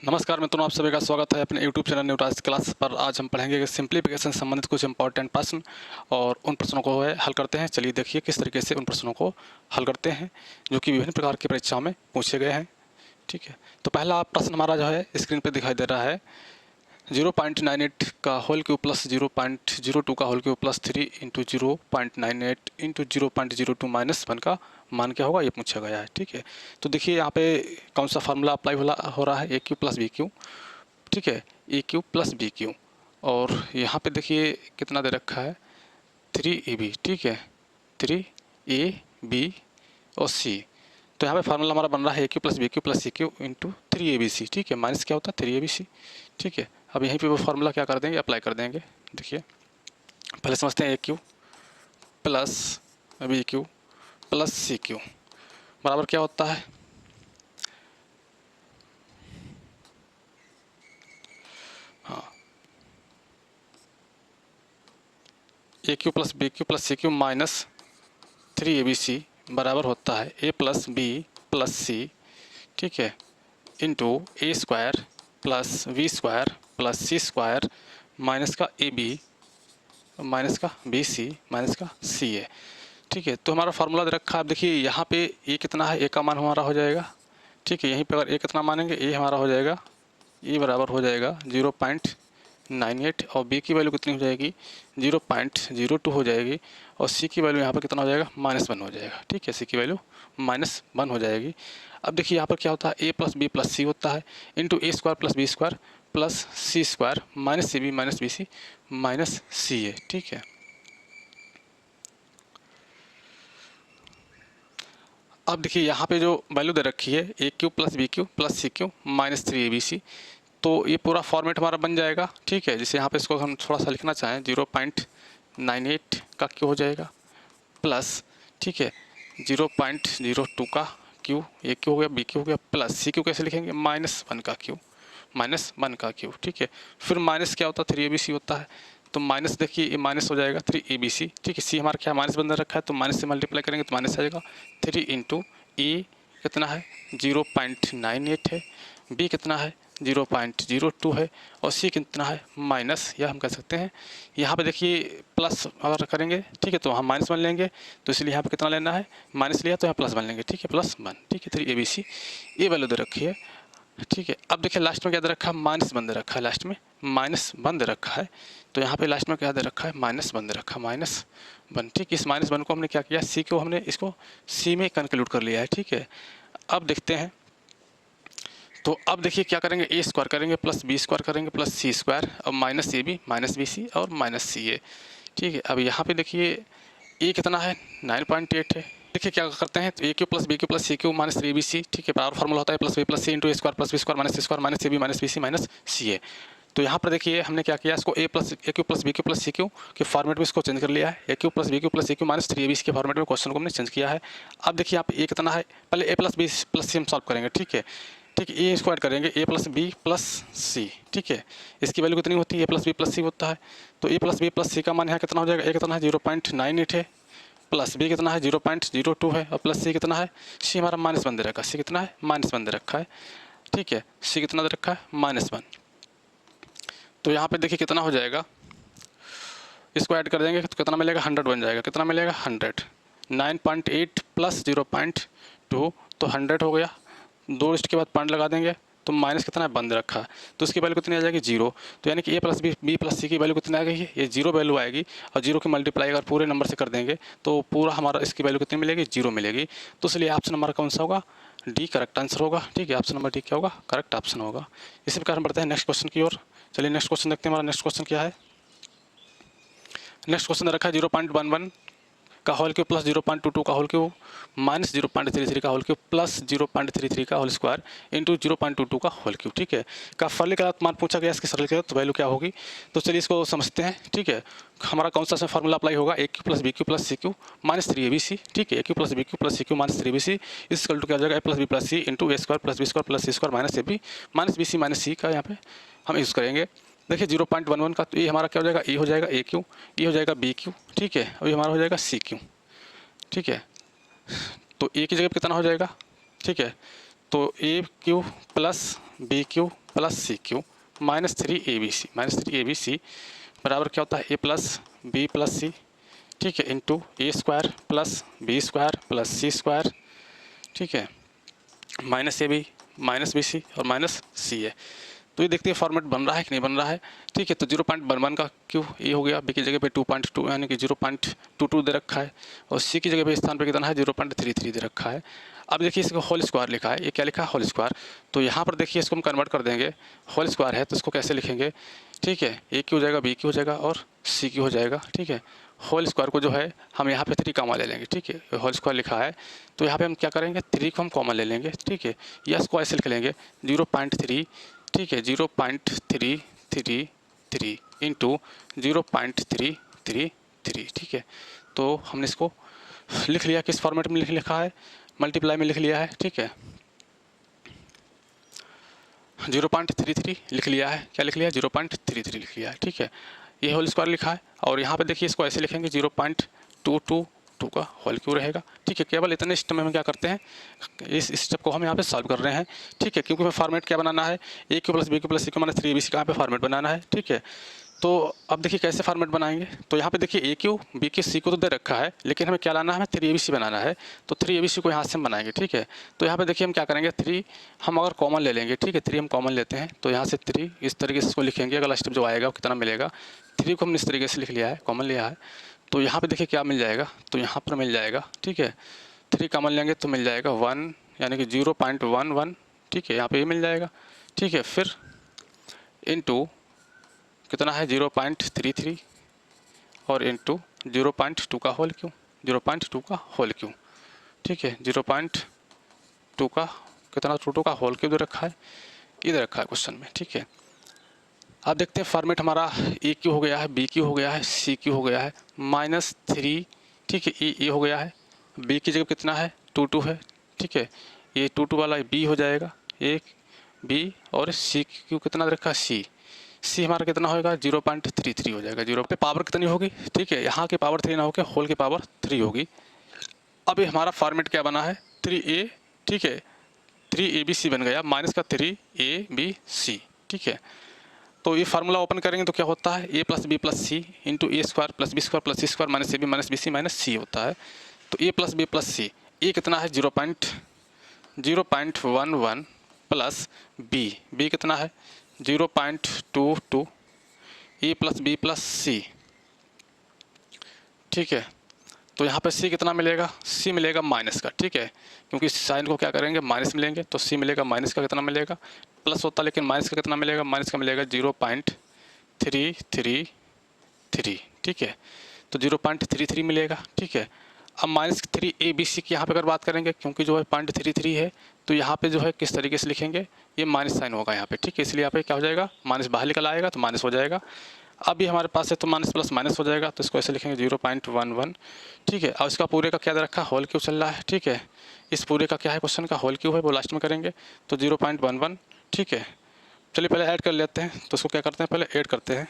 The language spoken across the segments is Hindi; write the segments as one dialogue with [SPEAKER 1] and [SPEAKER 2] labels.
[SPEAKER 1] नमस्कार मित्रों, आप सभी का स्वागत है अपने YouTube चैनल न्यूटाज क्लास पर। आज हम पढ़ेंगे सिंप्लीफिकेशन से संबंधित कुछ इंपॉर्टेंट प्रश्न और उन प्रश्नों को हल करते हैं। चलिए देखिए किस तरीके से उन प्रश्नों को हल करते हैं जो कि विभिन्न प्रकार की परीक्षाओं में पूछे गए हैं। ठीक है, तो पहला प्रश्न हमारा जो है स्क्रीन पर दिखाई दे रहा है। 0.98 का होल क्यूब प्लस 0.02 का whole cube plus 3 into 0.98 into 0.02 minus 1 का मान क्या होगा, ये पूछा गया है। ठीक है, तो देखिए यहाँ पे कौन सा फार्मूला अप्लाई हो रहा है, ए क्यू प्लस बी क्यू। ठीक है, ए क्यू प्लस बी क्यू, और यहाँ पे देखिए कितना दे रखा है, 3ab। ठीक है, 3ab और सी। तो यहाँ पे फार्मूला हमारा बन रहा है ए cube plus B cube plus सी क्यू इंटू 3abc। ठीक है, माइनस क्या होता है 3abc। ठीक है, अब यहीं पे वो फार्मूला क्या कर देंगे, अप्लाई कर देंगे। देखिए पहले समझते हैं a cube plus B cube plus C cube बराबर क्या होता है, हाँ, a cube plus B cube plus C cube minus 3abc बराबर होता है ए प्लस बी प्लस सी। ठीक है, into A square plus we square plus C square minus का ए बी माइनस का बी सी माइनस का सी ए। ठीक है, तो हमारा फार्मूला दे रखा है। अब देखिए यहाँ पे ए कितना है, ए का मान हमारा हो जाएगा। ठीक है, यहीं पे अगर ए कितना मानेंगे, ए हमारा हो जाएगा, ए बराबर हो जाएगा 0.98 और बी की वैल्यू कितनी हो जाएगी, 0.02 हो जाएगी, और सी की वैल्यू यहाँ पर कितना हो जाएगा, -1 हो जाएगा। ठीक है, सी की वैल्यू -1 हो जाएगी। अब देखिए यहाँ पर क्या होता है, ए प्लस बी प्लस सी होता है into A square plus B square plus C square minus c b minus B c minus c a. ठीक है, अब देखिए यहाँ पे जो वैल्यू दे रखी है ए cube plus B cube plus सी क्यू माइनस 3abc, तो ये पूरा फॉर्मेट हमारा बन जाएगा। ठीक है, जैसे यहाँ पे इसको हम थोड़ा सा लिखना चाहें, 0.98 का क्यू हो जाएगा प्लस, ठीक है, 0.02 का क्यू, ए क्यू हो गया, बी क्यू हो गया, प्लस सी क्यू कैसे लिखेंगे, -1 का क्यू, -1 का क्यू। ठीक है, फिर माइनस क्या होता है, 3abc होता है, तो माइनस देखिए ये माइनस हो जाएगा 3abc। ठीक है, सी हमारा क्या माइनस बंदा रखा है, तो माइनस से मल्टीप्लाई करेंगे तो माइनस आ जाएगा 3 इंटू ए कितना है 0.98 है, बी कितना है 0.02 है, और सी कितना है माइनस, या हम कह सकते हैं यहाँ पे देखिए प्लस अगर करेंगे, ठीक है, तो हम -1 लेंगे, तो इसलिए यहाँ पे कितना लेना है, माइनस लिया तो यहाँ +1 लेंगे। ठीक है, +1। ठीक है, 3abc ये वैल्यू दे रखी है। ठीक है, अब देखिए लास्ट में क्या दे रखा है, -1 दे रखा है, लास्ट में -1 दे रखा है, तो यहाँ पे लास्ट में क्या दे रखा है, -1 दे रखा है, -1। ठीक, इस -1 को हमने क्या किया, सी को हमने इसको सी में कंक्लूड कर लिया है। ठीक है, अब देखते हैं, तो अब देखिए क्या करेंगे, ए स्क्वायर करेंगे प्लस बी स्क्वायर करेंगे प्लस सी स्क्वायर, अब minus A B minus B C और माइनस सी ए। ठीक है, अब यहाँ पे देखिए ए कितना है 9.8 है। देखिए क्या करते हैं, तो ए cube plus B cube plus सी क्यू माइनस 3abc। ठीक है, बराबर फार्मूला होता है plus b plus c into A square plus B square minus c square minus A B minus B c minus c a. तो यहाँ पर देखिए हमने क्या किया, इसको a cube plus B cube plus C cube के फॉर्मेट में इसको चेंज कर लिया है, ए cube plus B cube plus सी क्यू माइनस 3abc के फॉर्मेट में क्वेश्चन को हमने चेंज किया है। अब देखिए यहाँ पे ए कितना है, पहले ए प्लस बी प्लस सी हम सॉल्व करेंगे। ठीक है, ठीक है, ए स्क्वायर करेंगे ए प्लस बी प्लस सी। ठीक है, इसकी वैल्यू कितनी होती है, ए प्लस बी प्लस सी होता है, तो ए प्लस बी प्लस सी का मान यहाँ कितना हो जाएगा, ए कितना है 0.98 है, प्लस बी कितना है 0.02 है, और प्लस सी कितना है, सी हमारा -1 दे रखा है, सी कितना है -1 दे रखा है। ठीक है, सी कितना दे रखा है -1। तो यहाँ पे देखिए कितना हो जाएगा, इसको ऐड कर देंगे तो कितना मिलेगा, 100 बन जाएगा। कितना मिलेगा 100, 9.8 प्लस 0.2 तो 100 हो गया। 2 लिस्ट के बाद पॉइंट लगा देंगे तो माइनस कितना है, बंद रखा है, तो उसकी वैल्यू कितनी आ जाएगी 0। तो यानी कि ए प्लस बी प्लस सी की वैल्यू कितनी आ गई है, ये 0 वैल्यू आएगी, और 0 की मल्टीप्लाई अगर पूरे नंबर से कर देंगे तो पूरा हमारा इसकी वैल्यू कितनी मिलेगी, 0 मिलेगी। तो इसलिए ऑप्शन नंबर कौन सा होगा, डी करेक्ट आंसर होगा। ठीक है, ऑप्शन नंबर डी क्या होगा, करेक्ट ऑप्शन होगा। इसी प्रकार हम बढ़ते हैं नेक्स्ट क्वेश्चन की ओर। चलिए नेक्स्ट क्वेश्चन देखते हैं, हमारा नेक्स्ट क्वेश्चन क्या है। नेक्स्ट क्वेश्चन रखा है 0.11 का होल क्यूब प्लस 0.22 का होल क्यूब माइनस 0.33 का होल क्यूब प्लस 0.33 का होल स्क्वायर इंटू 0.22 का होल क्यूब। ठीक है, का सरलीकृत मान पूछा गया, इसकी सरलीकृत वैल्यू क्या होगी, तो चलिए इसको समझते हैं। ठीक है, हमारा कौन सा फार्मूला अप्लाई होगा, a cube plus B cube plus C cube minus 3abc। ठीक है, ए cube plus B cube plus सी क्यू माइनस 3abc इस इक्वल टू क्या हो जाएगा, a plus b plus c into A square plus B square plus C square minus A B minus B c minus c का यहाँ पे हम यूज़ करेंगे। देखिए 0.11 का, तो ये हमारा क्या हो जाएगा, ए हो जाएगा ए क्यू, ये हो जाएगा बी क्यू। ठीक है, और ये हमारा हो जाएगा सी क्यू। ठीक है, तो ए की जगह पे कितना हो जाएगा, ठीक है, तो ए cube plus B cube plus सी क्यू माइनस 3 बराबर क्या होता है ए प्लस सी, ठीक है, इंटू ए square plus B square plus सी स्क्वायर, ठीक है, माइनस बी सी और माइनस सी है। तो ये देखते हैं फॉर्मेट बन रहा है कि नहीं बन रहा है, ठीक है। तो 0.11 का क्यू ए हो गया, बी की जगह पे 2.2 यानी कि 0.22 दे रखा है, और सी की जगह पे स्थान पे कितना है 0.33 दे रखा है। अब देखिए इसको होल स्क्वायर लिखा है, ये क्या लिखा है होल स्क्वायर। तो यहाँ पर देखिए इसको हम कन्वर्ट कर देंगे, होल स्क्वायर है तो इसको कैसे लिखेंगे, ठीक है, ए की हो जाएगा, बी की हो जाएगा और सी की हो जाएगा, ठीक है। होल स्क्वायर को जो है हम यहाँ पे 3 कॉमन ले लेंगे, ठीक है, होल स्क्वायर लिखा है तो यहाँ पे हम क्या करेंगे 3 को हम कॉमन ले लेंगे, ठीक है, या इसको ऐसे लिख लेंगे 0.3, ठीक है, 0.333 इंटू 0.333, ठीक है। तो हमने इसको लिख लिया, किस फॉर्मेट में लिखा है, मल्टीप्लाई में लिख लिया है, ठीक है, 0.33 लिख लिया है, क्या लिख लिया 0.33 लिख लिया है, ठीक है, ये होल स्क्वायर लिखा है। और यहाँ पे देखिए इसको ऐसे लिखेंगे 0.222 का होल क्यू रहेगा, ठीक है। केवल इतने स्टेप में हम क्या करते हैं, इस स्टेप को हम यहाँ पे सॉल्व कर रहे हैं, ठीक है, क्योंकि हमें फॉर्मेट क्या बनाना है, ए cube plus B cube plus सी क्यू माइनस 3ab का यहाँ पे फॉर्मेट बनाना है, ठीक है। तो अब देखिए कैसे फॉर्मेट बनाएंगे, तो यहाँ पे देखिए ए क्यू बी क्यू सी को तो दे रखा है, लेकिन हमें क्या लाना है, हमें 3abc बनाना है। तो 3abc को यहाँ से हम बनाएंगे, ठीक है। तो यहाँ पे देखिए हम क्या करेंगे, 3 हम अगर कॉमन ले लेंगे, ठीक है, 3 हम कॉमन लेते हैं तो यहाँ से 3 इस तरीके से इसको लिखेंगे, अगला स्टेप जो आएगा वो कितना मिलेगा, 3 को हमने इस तरीके से लिख लिया है, कॉमन लिया है। तो यहाँ पे देखिए क्या मिल जाएगा, तो यहाँ पर मिल जाएगा, ठीक है, 3 कॉमन लेंगे तो मिल जाएगा 1 यानी कि 0.11, ठीक है, यहाँ पे ये मिल जाएगा, ठीक है। फिर इंटू कितना है 0.33 और इंटू 0.2 का होल क्यू, 0.2 का होल क्यू, ठीक है, 0.2 का कितना 2 का होल क्यू दे रखा है, इधर रखा है क्वेश्चन में, ठीक है। अब देखते हैं फॉर्मेट हमारा ए क्यू हो गया है, बी क्यू हो गया है, सी क्यू हो गया है, -3, ठीक है, ए हो गया है, बी की जगह कितना है 2 है, ठीक है, ये 2 वाला बी हो जाएगा, एक बी, और सी क्यू कितना दे रखा है सी हमारा कितना होगा 0.33 हो जाएगा, 0 पे पावर कितनी होगी, ठीक है, यहाँ की पावर 3 ना होकर होल की पावर 3 होगी। अब ये हमारा फॉर्मेट क्या बना है 3a, ठीक है, 3abc बन गया, माइनस का 3abc, ठीक है। तो ये फार्मूला ओपन करेंगे तो क्या होता है a plus b plus c into A square plus B square plus C square minus A B minus B c minus c होता है। तो a plus b plus c, a कितना है 0.11 प्लस बी कितना है 0.22, a plus b plus c, ठीक है। तो यहाँ पे सी कितना मिलेगा, सी मिलेगा माइनस का, ठीक है, क्योंकि साइन को क्या करेंगे माइनस मिलेंगे, तो सी मिलेगा माइनस का कितना मिलेगा, प्लस होता लेकिन माइनस का कितना मिलेगा, माइनस का मिलेगा 0.333, ठीक है। तो 0.33 मिलेगा, ठीक है। अब -3abc की यहाँ पे अगर बात करेंगे, क्योंकि जो है 0.33 है तो यहाँ पे जो है किस तरीके से लिखेंगे, ये माइनस साइन होगा यहाँ पे, ठीक है, इसलिए यहाँ पे क्या हो जाएगा माइनस बाहर निकल आएगा तो माइनस हो जाएगा। अभी हमारे पास है तो माइनस प्लस माइनस हो जाएगा, तो इसको ऐसे लिखेंगे 0.11, ठीक है। और इसका पूरे का क्या दे रखा है होल क्यू चल रहा है, ठीक है, इस पूरे का क्या है क्वेश्चन का होल क्यू है वो लास्ट में करेंगे, तो 0.11, ठीक है। चलिए पहले ऐड कर लेते हैं, तो इसको क्या करते हैं पहले ऐड करते हैं।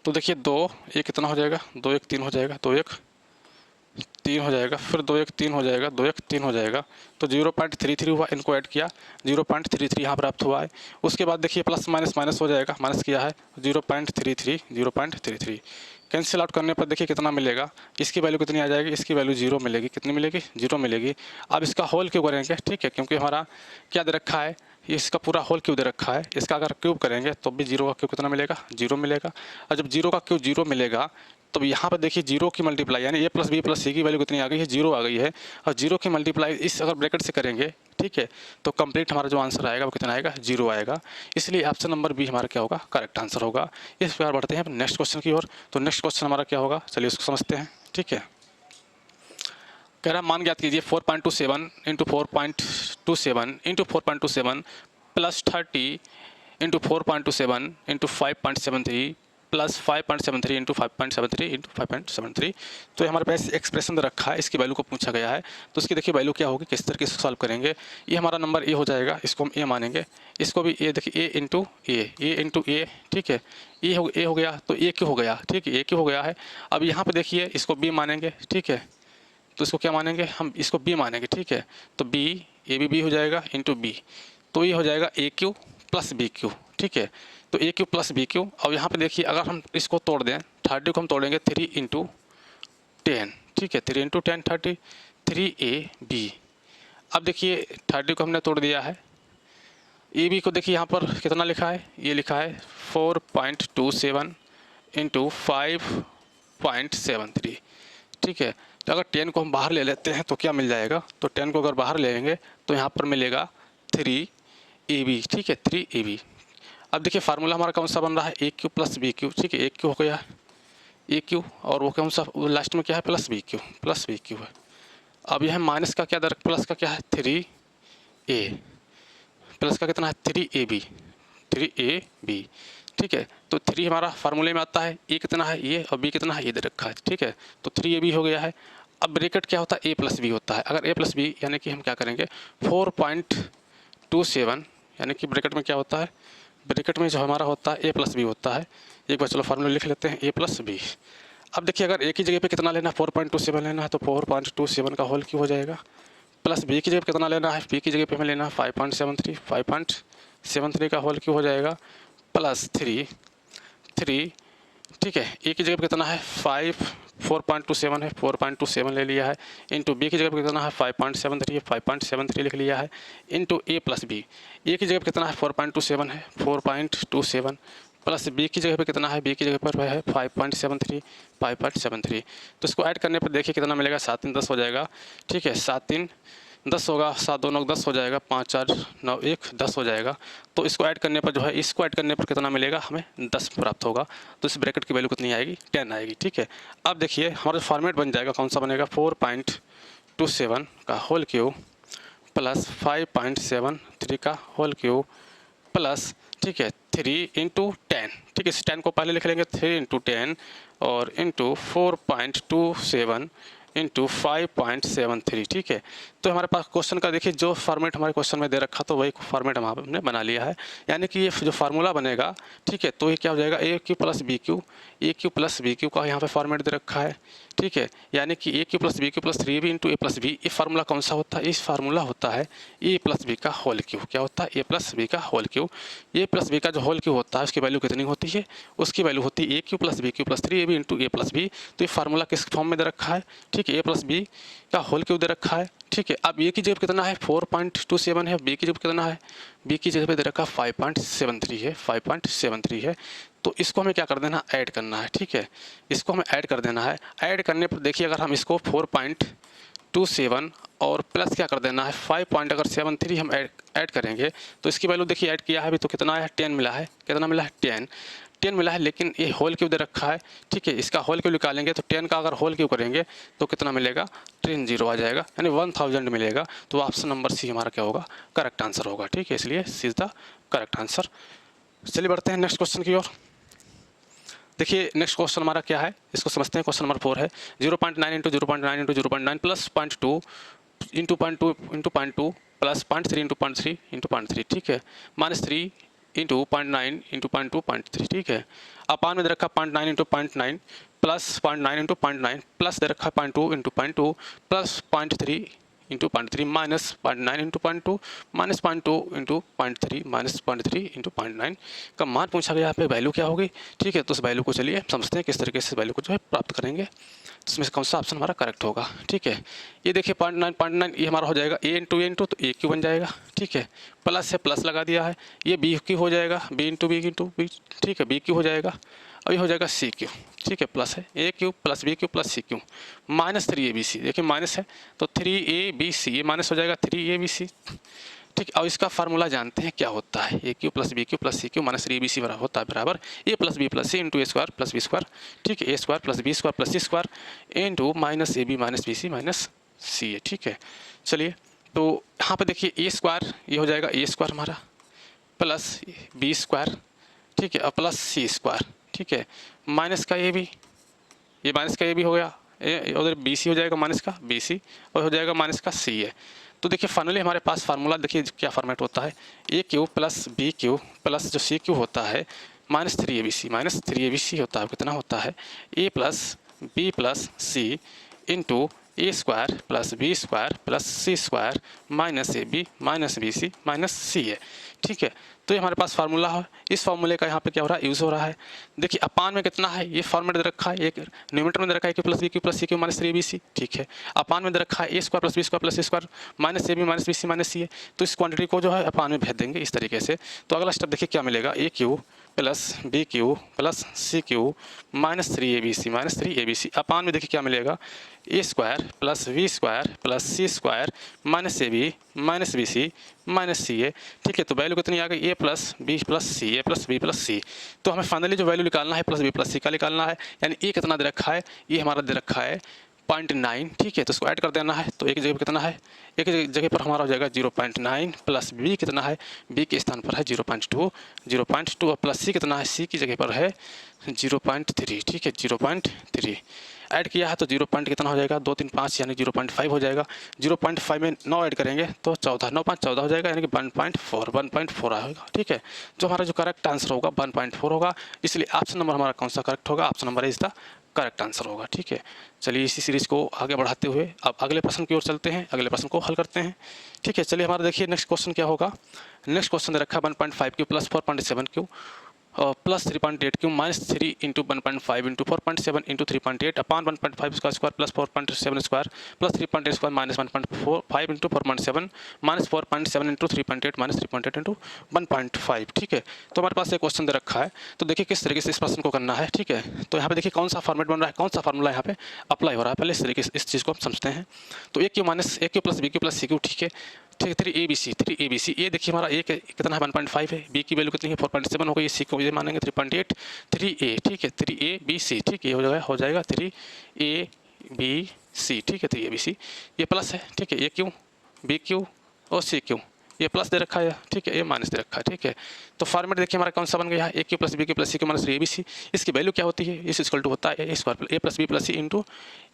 [SPEAKER 1] तो देखिए 2 ये कितना हो जाएगा, 2 1 3 हो जाएगा, 2 1 3 हो जाएगा, फिर 2 1 3 हो जाएगा, 2 1 3 हो जाएगा, तो 0.33 हुआ, इनको ऐड किया 0.33 यहाँ प्राप्त हुआ है। उसके बाद देखिए प्लस माइनस माइनस हो जाएगा, माइनस किया है 0.33 कैंसिल आउट करने पर देखिए कितना मिलेगा, इसकी वैल्यू कितनी आ जाएगी, इसकी वैल्यू 0 मिलेगी, कितनी मिलेगी 0 मिलेगी। अब इसका होल क्यूब करेंगे, ठीक है, क्योंकि हमारा क्या दे रखा है, इसका पूरा होल क्यूब दे रखा है, इसका अगर क्यूब करेंगे तो भी 0 का क्यूब कितना मिलेगा 0 मिलेगा। और जब 0 का क्यूब 0 मिलेगा तो यहाँ पर देखिए 0 की मल्टीप्लाई यानी ए प्लस बी प्लस सी की वैल्यू कितनी आ गई है 0 आ गई है, और 0 की मल्टीप्लाई इस अगर ब्रैकेट से करेंगे, ठीक है, तो कंप्लीट हमारा जो आंसर आएगा वो कितना आएगा 0 आएगा। इसलिए ऑप्शन नंबर बी हमारा क्या होगा करेक्ट आंसर होगा। इस प्रकार बढ़ते हैं नेक्स्ट क्वेश्चन की ओर। तो नेक्स्ट क्वेश्चन हमारा क्या होगा, चलिए उसको समझते हैं, ठीक है। कह रहा मान ज्ञात कीजिए 4.27 into 4.27 into 4.27 plus 30 into 4.27 into 5.73 plus 5.73 into 5.73 into 5.73। तो हमारे पास एक्सप्रेशन रखा है, इसकी वैल्यू को पूछा गया है, तो इसकी देखिए वैल्यू क्या होगी, किस तरीके से सॉल्व करेंगे। ये हमारा नंबर ए हो जाएगा, इसको हम ए मानेंगे, इसको भी ए, देखिए ए इंटू ए, ठीक है, ए हो गया तो ए क्यों हो गया, ठीक है, ए क्यों हो गया है। अब यहाँ पे देखिए इसको बी मानेंगे, ठीक है, तो इसको क्या मानेंगे हम, इसको बी मानेंगे, ठीक है, तो बी ए बी हो जाएगा इंटू बी। तो ये हो जाएगा ए क्यू प्लस बी क्यू, ठीक है। तो ए क्यू प्लस बी क्यू, और यहाँ पे देखिए अगर हम इसको तोड़ दें, 30 को हम तोड़ेंगे 3 इंटू 10, ठीक है, 3 इंटू 10 30, 3ab। अब देखिए 30 को हमने तोड़ दिया है, ए बी को देखिए यहाँ पर कितना लिखा है, ये लिखा है 4.27 इंटू 5.73, ठीक है। तो अगर 10 को हम बाहर ले लेते हैं तो क्या मिल जाएगा, तो 10 को अगर बाहर ले लेंगे तो यहाँ पर मिलेगा 3ab, ठीक है, 3ab। अब देखिए फार्मूला हमारा कौन सा बन रहा है, ए क्यू प्लस बी क्यू, ठीक है, ए क्यू हो गया ए क्यू, और वो कौन सा लास्ट में क्या है, प्लस बी क्यू है। अब यह माइनस का क्या दर, प्लस का क्या है 3a, प्लस का कितना है 3ab, ठीक है। तो 3 हमारा फार्मूले में आता है, ए कितना है ये, और बी कितना है ये दे रखा है, ठीक है। तो 3ab हो गया है। अब ब्रैकेट क्या होता है, ए प्लस बी होता है। अगर ए प्लस बी यानी कि हम क्या करेंगे 4.27, यानी कि ब्रैकेट में क्या होता है, ब्रैकेट में जो हमारा होता है ए प्लस बी होता है। एक बार चलो फार्मूला लिख लेते हैं, ए प्लस बी। अब देखिए अगर ए की जगह पे कितना लेना है 4.27 लेना है, तो 4.27 का होल क्यों हो जाएगा, प्लस बी की जगह पे कितना लेना है, बी की जगह पे हमें लेना है 5.73 का होल क्यों हो जाएगा, प्लस 3, ठीक है। ए की जगह पे कितना है 4.27 है, 4.27 ले लिया है, इंटू बी की जगह पे कितना है 5.73 है, 5.73 लिख लिया है, इंटू ए प्लस बी। ए की जगह पे कितना है 4.27 है, 4.27 प्लस बी की जगह पे कितना है, बी की जगह पर है 5.73। तो इसको ऐड करने पर देखिए कितना मिलेगा, 7 3 10 हो जाएगा, ठीक है, 7 3 10 होगा, 7 2 9 10 हो जाएगा, 5 4 9 1 10 हो जाएगा। तो इसको ऐड करने पर जो है, इसको ऐड करने पर कितना मिलेगा, हमें 10 प्राप्त होगा। तो इस ब्रैकेट की वैल्यू कितनी आएगी, 10 आएगी, ठीक है। अब देखिए हमारा फॉर्मेट बन जाएगा, कौन सा बनेगा, 4.27 का होल क्यूब प्लस 5.73 का होल क्यूब प्लस, ठीक है, 3 इंटू 10, ठीक है। इस 10 को पहले लिख लेंगे, 3 इंटू 10 और इंटू 4.27 इंटू 5.73, ठीक है। तो हमारे पास क्वेश्चन का देखिए जो फॉर्मेट हमारे क्वेश्चन में दे रखा तो वही फॉर्मेट हमने बना लिया है, यानी कि ये जो फार्मूला बनेगा, ठीक है। तो ये क्या हो जाएगा, ए क्यू प्लस बी क्यू, ए क्यू प्लस बी क्यू का यहाँ पे फॉर्मेट दे रखा है, ठीक है। यानी कि a cube plus B cube plus 3b into a plus b. ये फार्मूला कौन सा होता है, इस फार्मूला होता है ए प्लस बी का होल क्यू। क्या होता है, ए प्लस बी का whole cube. A plus b का जो होल क्यू होता है उसकी वैल्यू कितनी होती है, उसकी वैल्यू होती है ए cube plus B cube plus 3ab into a plus b. तो ये फार्मूला किस फॉर्म में दे रखा है, ठीक है, ए प्लस बी का होल क्यू दे रखा है, ठीक है। अब ए की जगह कितना है 4.27 है, बी की जगह कितना है, बी की जगह पे दे रखा 5.73 है, 5.73 है। तो इसको हमें क्या कर देना, ऐड करना है, ठीक है। इसको हमें ऐड कर देना है। ऐड करने पर देखिए अगर हम इसको 4.27 और प्लस क्या कर देना है 5.73 हम ऐड करेंगे तो इसकी वैल्यू देखिए ऐड किया है अभी तो कितना है 10 मिला है, कितना मिला है 10 मिला है। लेकिन ये होल क्यूब दे रखा है, ठीक है। इसका होल क्यूब निकालेंगे तो 10 का अगर होल क्यूब करेंगे तो कितना मिलेगा 10 आ जाएगा, यानी 1000 मिलेगा। तो ऑप्शन नंबर सी हमारा क्या होगा, करेक्ट आंसर होगा, ठीक है। इसलिए सी इज द करेक्ट आंसर। चलिए बढ़ते हैं नेक्स्ट क्वेश्चन की ओर। देखिए नेक्स्ट क्वेश्चन हमारा क्या है, इसको समझते हैं। क्वेश्चन नंबर 4 है 0.9 into 0.9 into 0.9 plus 0.2 into 0.2 into 0.2 plus 0.3 into 0.3 into 0.3, ठीक है, -3 इंटू 0.9 इंटू 0.2 0.3, ठीक है। अपान में दे रखा 0.9 इंटू 0.9 प्लस 0.9 इंटू 0.9 प्लस दे रखा 0.2 into 0.2 plus 0.3 into 0.3 minus 0.9 into 0.2 minus 0.2 into 0.3 minus 0.3 into 0.9 का मान पूछा गया। यहाँ पे वैल्यू क्या होगी, ठीक है। तो उस वैल्यू को चलिए समझते हैं किस तरीके से वैल्यू को जो है प्राप्त करेंगे। तो इसमें कौन सा ऑप्शन हमारा करेक्ट होगा, ठीक है। ये देखिए 0.9 ये हमारा हो जाएगा ए इंटू तो ए क्यू बन जाएगा, ठीक है। प्लस है प्लस लगा दिया है, ये बी क्यू हो जाएगा, बी इंटू बी, ठीक है, बी क्यू हो जाएगा। अब ये हो जाएगा सी क्यू, ठीक है, प्लस है ए cube plus B cube plus सी क्यू माइनस 3abc। देखिए माइनस है तो 3abc, ये माइनस हो जाएगा 3abc, ठीक है। और इसका फार्मूला जानते हैं क्या होता है, ए cube plus B cube plus सी क्यू माइनस 3abc होता है बराबर a plus b plus c into A square plus B square, ठीक है, a square plus B square plus C square into minus A B minus B c minus c है, ठीक है। चलिए तो यहाँ पर देखिए ए स्क्वायर ये हो जाएगा ए स्क्वायर हमारा प्लस बी स्क्वायर, ठीक है, और प्लस सी स्क्वायर, ठीक है, माइनस का ए बी, ये माइनस का ए बी हो गया, उधर बी सी हो जाएगा माइनस का बी सी और हो जाएगा माइनस का सी है। तो देखिए फाइनली हमारे पास फार्मूला देखिए क्या फॉर्मेट होता है, ए cube plus B cube plus जो सी क्यू होता है माइनस 3abc होता है, कितना होता है ए plus b plus c into A square plus B square plus C square minus A B minus B c minus c a, ठीक है। तो ये हमारे पास फार्मूला है, इस फार्मूले का यहाँ पे क्या हो रहा है, यूज़ हो रहा है। देखिए अपान में कितना है, ये फॉर्मेट दे रखा है, एक न्यूमरेटर में दे रखा है कि प्लस सी क्यू माइनस 3bc, ठीक है। अपान में दे रखा है a square plus B square plus C square minus A B minus B c minus c a. तो इस क्वांटिटी को जो है अपान में भेज देंगे इस तरीके से। तो अगला स्टेप देखिए क्या मिलेगा, a cube plus B cube plus C cube minus 3abc minus 3abc upon में देखिए क्या मिलेगा, a square plus we square plus C square minus A B minus B c minus c a, ठीक है। तो वैल्यू कितनी आ गई, a plus b plus c, a plus b plus c. तो हमें फाइनली जो वैल्यू निकालना है प्लस बी प्लस सी का निकालना है, यानी ए कितना दे रखा है, ये हमारा दे रखा है 0.9, ठीक है। तो इसको ऐड कर देना है, तो एक जगह पर कितना है, एक जगह पर हमारा हो जाएगा 0.9 प्लस बी कितना है, बी के स्थान पर है 0.2 और प्लस सी कितना है, सी की जगह पर है 0.3, ठीक है 0.3। ऐड किया है तो 0 पॉइंट कितना हो जाएगा, 2 3 5 यानी 0.5 हो जाएगा। 0.5 में 9 ऐड करेंगे तो 14, 9 5 14 हो जाएगा, यानी कि 1.4 आएगा, ठीक है। जो हमारा जो करेक्ट आंसर होगा 1.4 होगा, इसलिए ऑप्शन नंबर हमारा कौन सा करेक्ट होगा, option number is the correct answer होगा, ठीक है। चलिए इसी सीरीज़ को आगे बढ़ाते हुए अब अगले प्रश्न की ओर चलते हैं, अगले प्रश्न को हल करते हैं, ठीक है। चलिए हमारा देखिए नेक्स्ट क्वेश्चन क्या होगा। नेक्स्ट क्वेश्चन दे रखा है 1.5 Q plus 4.7 Q plus 3.8 Q minus 3 into 1.5 into 4.7 into 3.8 अपान 1.5 का square plus 4.7 square plus 3.8 square minus 1.5 into 4.7 minus 4.7 into 3.8 minus 3.8 into 1.5, ठीक है। तो हमारे पास एक क्वेश्चन दे रखा है, तो देखिए किस तरीके से इस प्रश्न को करना है, ठीक है। तो यहाँ पे देखिए कौन सा फॉर्मेट बन रहा है, कौन सा फार्मूला यहाँ पे अप्लाई हो रहा है, पहले इस तरीके से इस चीज़ को हम समझते हैं। तो ए cube minus a cube plus B cube plus C cube, ठीक है, ठीक है। 3abc ए देखिए हमारा ए कितना है 1.5 है, बी की वैल्यू कितनी है 4.7 हो गई, सी को ये मानेंगे 3.8, 3a, ठीक है 3abc, ठीक है, ये हो जाएगा 3abc, ठीक है 3abc। ये प्लस है, ठीक है, ए क्यू बी क्यू और सी क्यू, ये प्लस दे रखा है, ठीक है, ये माइनस दे रखा है, ठीक है। तो फॉर्मेट देखिए हमारा कौन सा बन गया है, ए cube plus B cube plus सी क्यू माइनस 3abc। इसकी वैल्यू क्या होती है, इस इक्वल टू होता है a square a plus b plus c into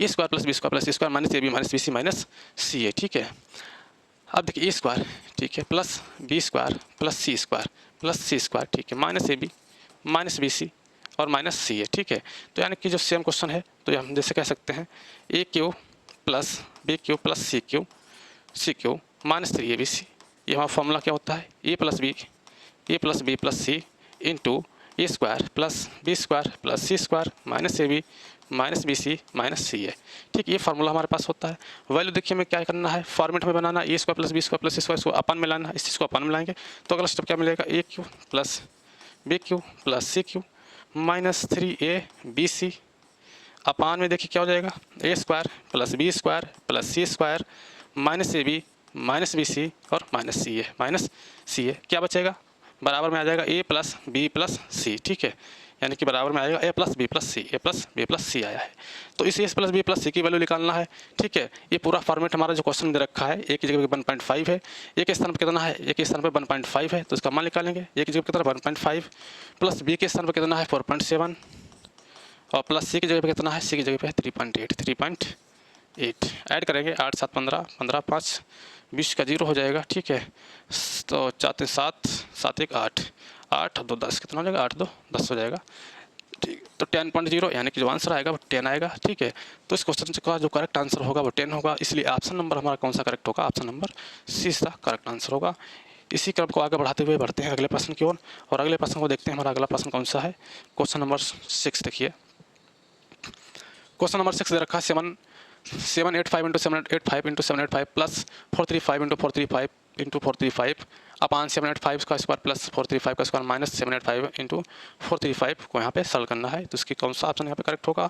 [SPEAKER 1] A square plus B square plus C square minus A B minus B c minus c a, ठीक है। अब देखिए ए स्क्वायर, ठीक है, प्लस बी स्क्वायर प्लस सी स्क्वायर प्लस सी स्क्वायर, ठीक है, minus A B minus B C और माइनस सी है, ठीक है। तो यानी कि जो सेम क्वेश्चन है, तो हम जैसे कह सकते हैं a cube plus B cube plus C cube minus 3abc। ये हमारा फॉर्मूला क्या होता है, ए plus b plus c into A square plus B square plus C square minus A B minus B c minus c है, ठीक, ये फार्मूला हमारे पास होता है। वैल्यू देखिए हमें क्या करना है, फॉर्मेट में बनाना, a square plus B square plus C square, इसको अपन में लाना, इस चीज़ को अपन में लाएंगे तो अगला स्टेप क्या मिलेगा, a cube plus B cube plus C cube minus 3abc upon में देखिए क्या हो जाएगा, a square plus B square plus C square minus A B minus B C और माइनस सी है, क्या बचेगा, बराबर में आ जाएगा a plus b plus c, ठीक है, यानी कि बराबर में आएगा ए प्लस बी प्लस सी आया है। तो इस ए प्लस बी प्लस सी की वैल्यू निकालना है, ठीक है। ये पूरा फॉर्मेट हमारा जो क्वेश्चन दे रखा है, एक की जगह पे 1.5 है, एक के स्थान पर कितना है, एक के स्थान पर 1.5 है, तो इसका मान निकालेंगे, एक की जगह पर कितना 1.5 प्लस बी के स्थान पर कितना है 4.7 और प्लस सी की जगह पर कितना है, सी की जगह पर 3.8 ऐड करेंगे, 8 7 15 15 5 20 का 0 हो जाएगा, ठीक है। तो 4 7 7 1 8 8 2 10 कितना हो जाएगा, 8 2 10 हो जाएगा, ठीक। तो 10.0 यानी कि जो आंसर आएगा वो 10 आएगा, ठीक है। तो इस क्वेश्चन का जो करेक्ट आंसर होगा वो 10 होगा, इसलिए ऑप्शन नंबर हमारा कौन सा करेक्ट होगा, ऑप्शन नंबर सी का करेक्ट आंसर होगा। इसी क्रम को आगे बढ़ाते हुए बढ़ते हैं अगले प्रश्न की ओर, और अगले प्रश्न को देखते हैं। हमारा अगला प्रश्न कौन सा है, क्वेश्चन नंबर 6 देखिए। क्वेश्चन नंबर 6 दे रखा है 785 into 785 into 785 plus 435 into 435 into 435 अपान 785 का स्क्वायर प्लस 435 का स्क्वायर माइनस 785 इंटू 435 को यहाँ पे सॉल्व करना है। तो इसकी कौन सा ऑप्शन यहाँ पे करेक्ट होगा,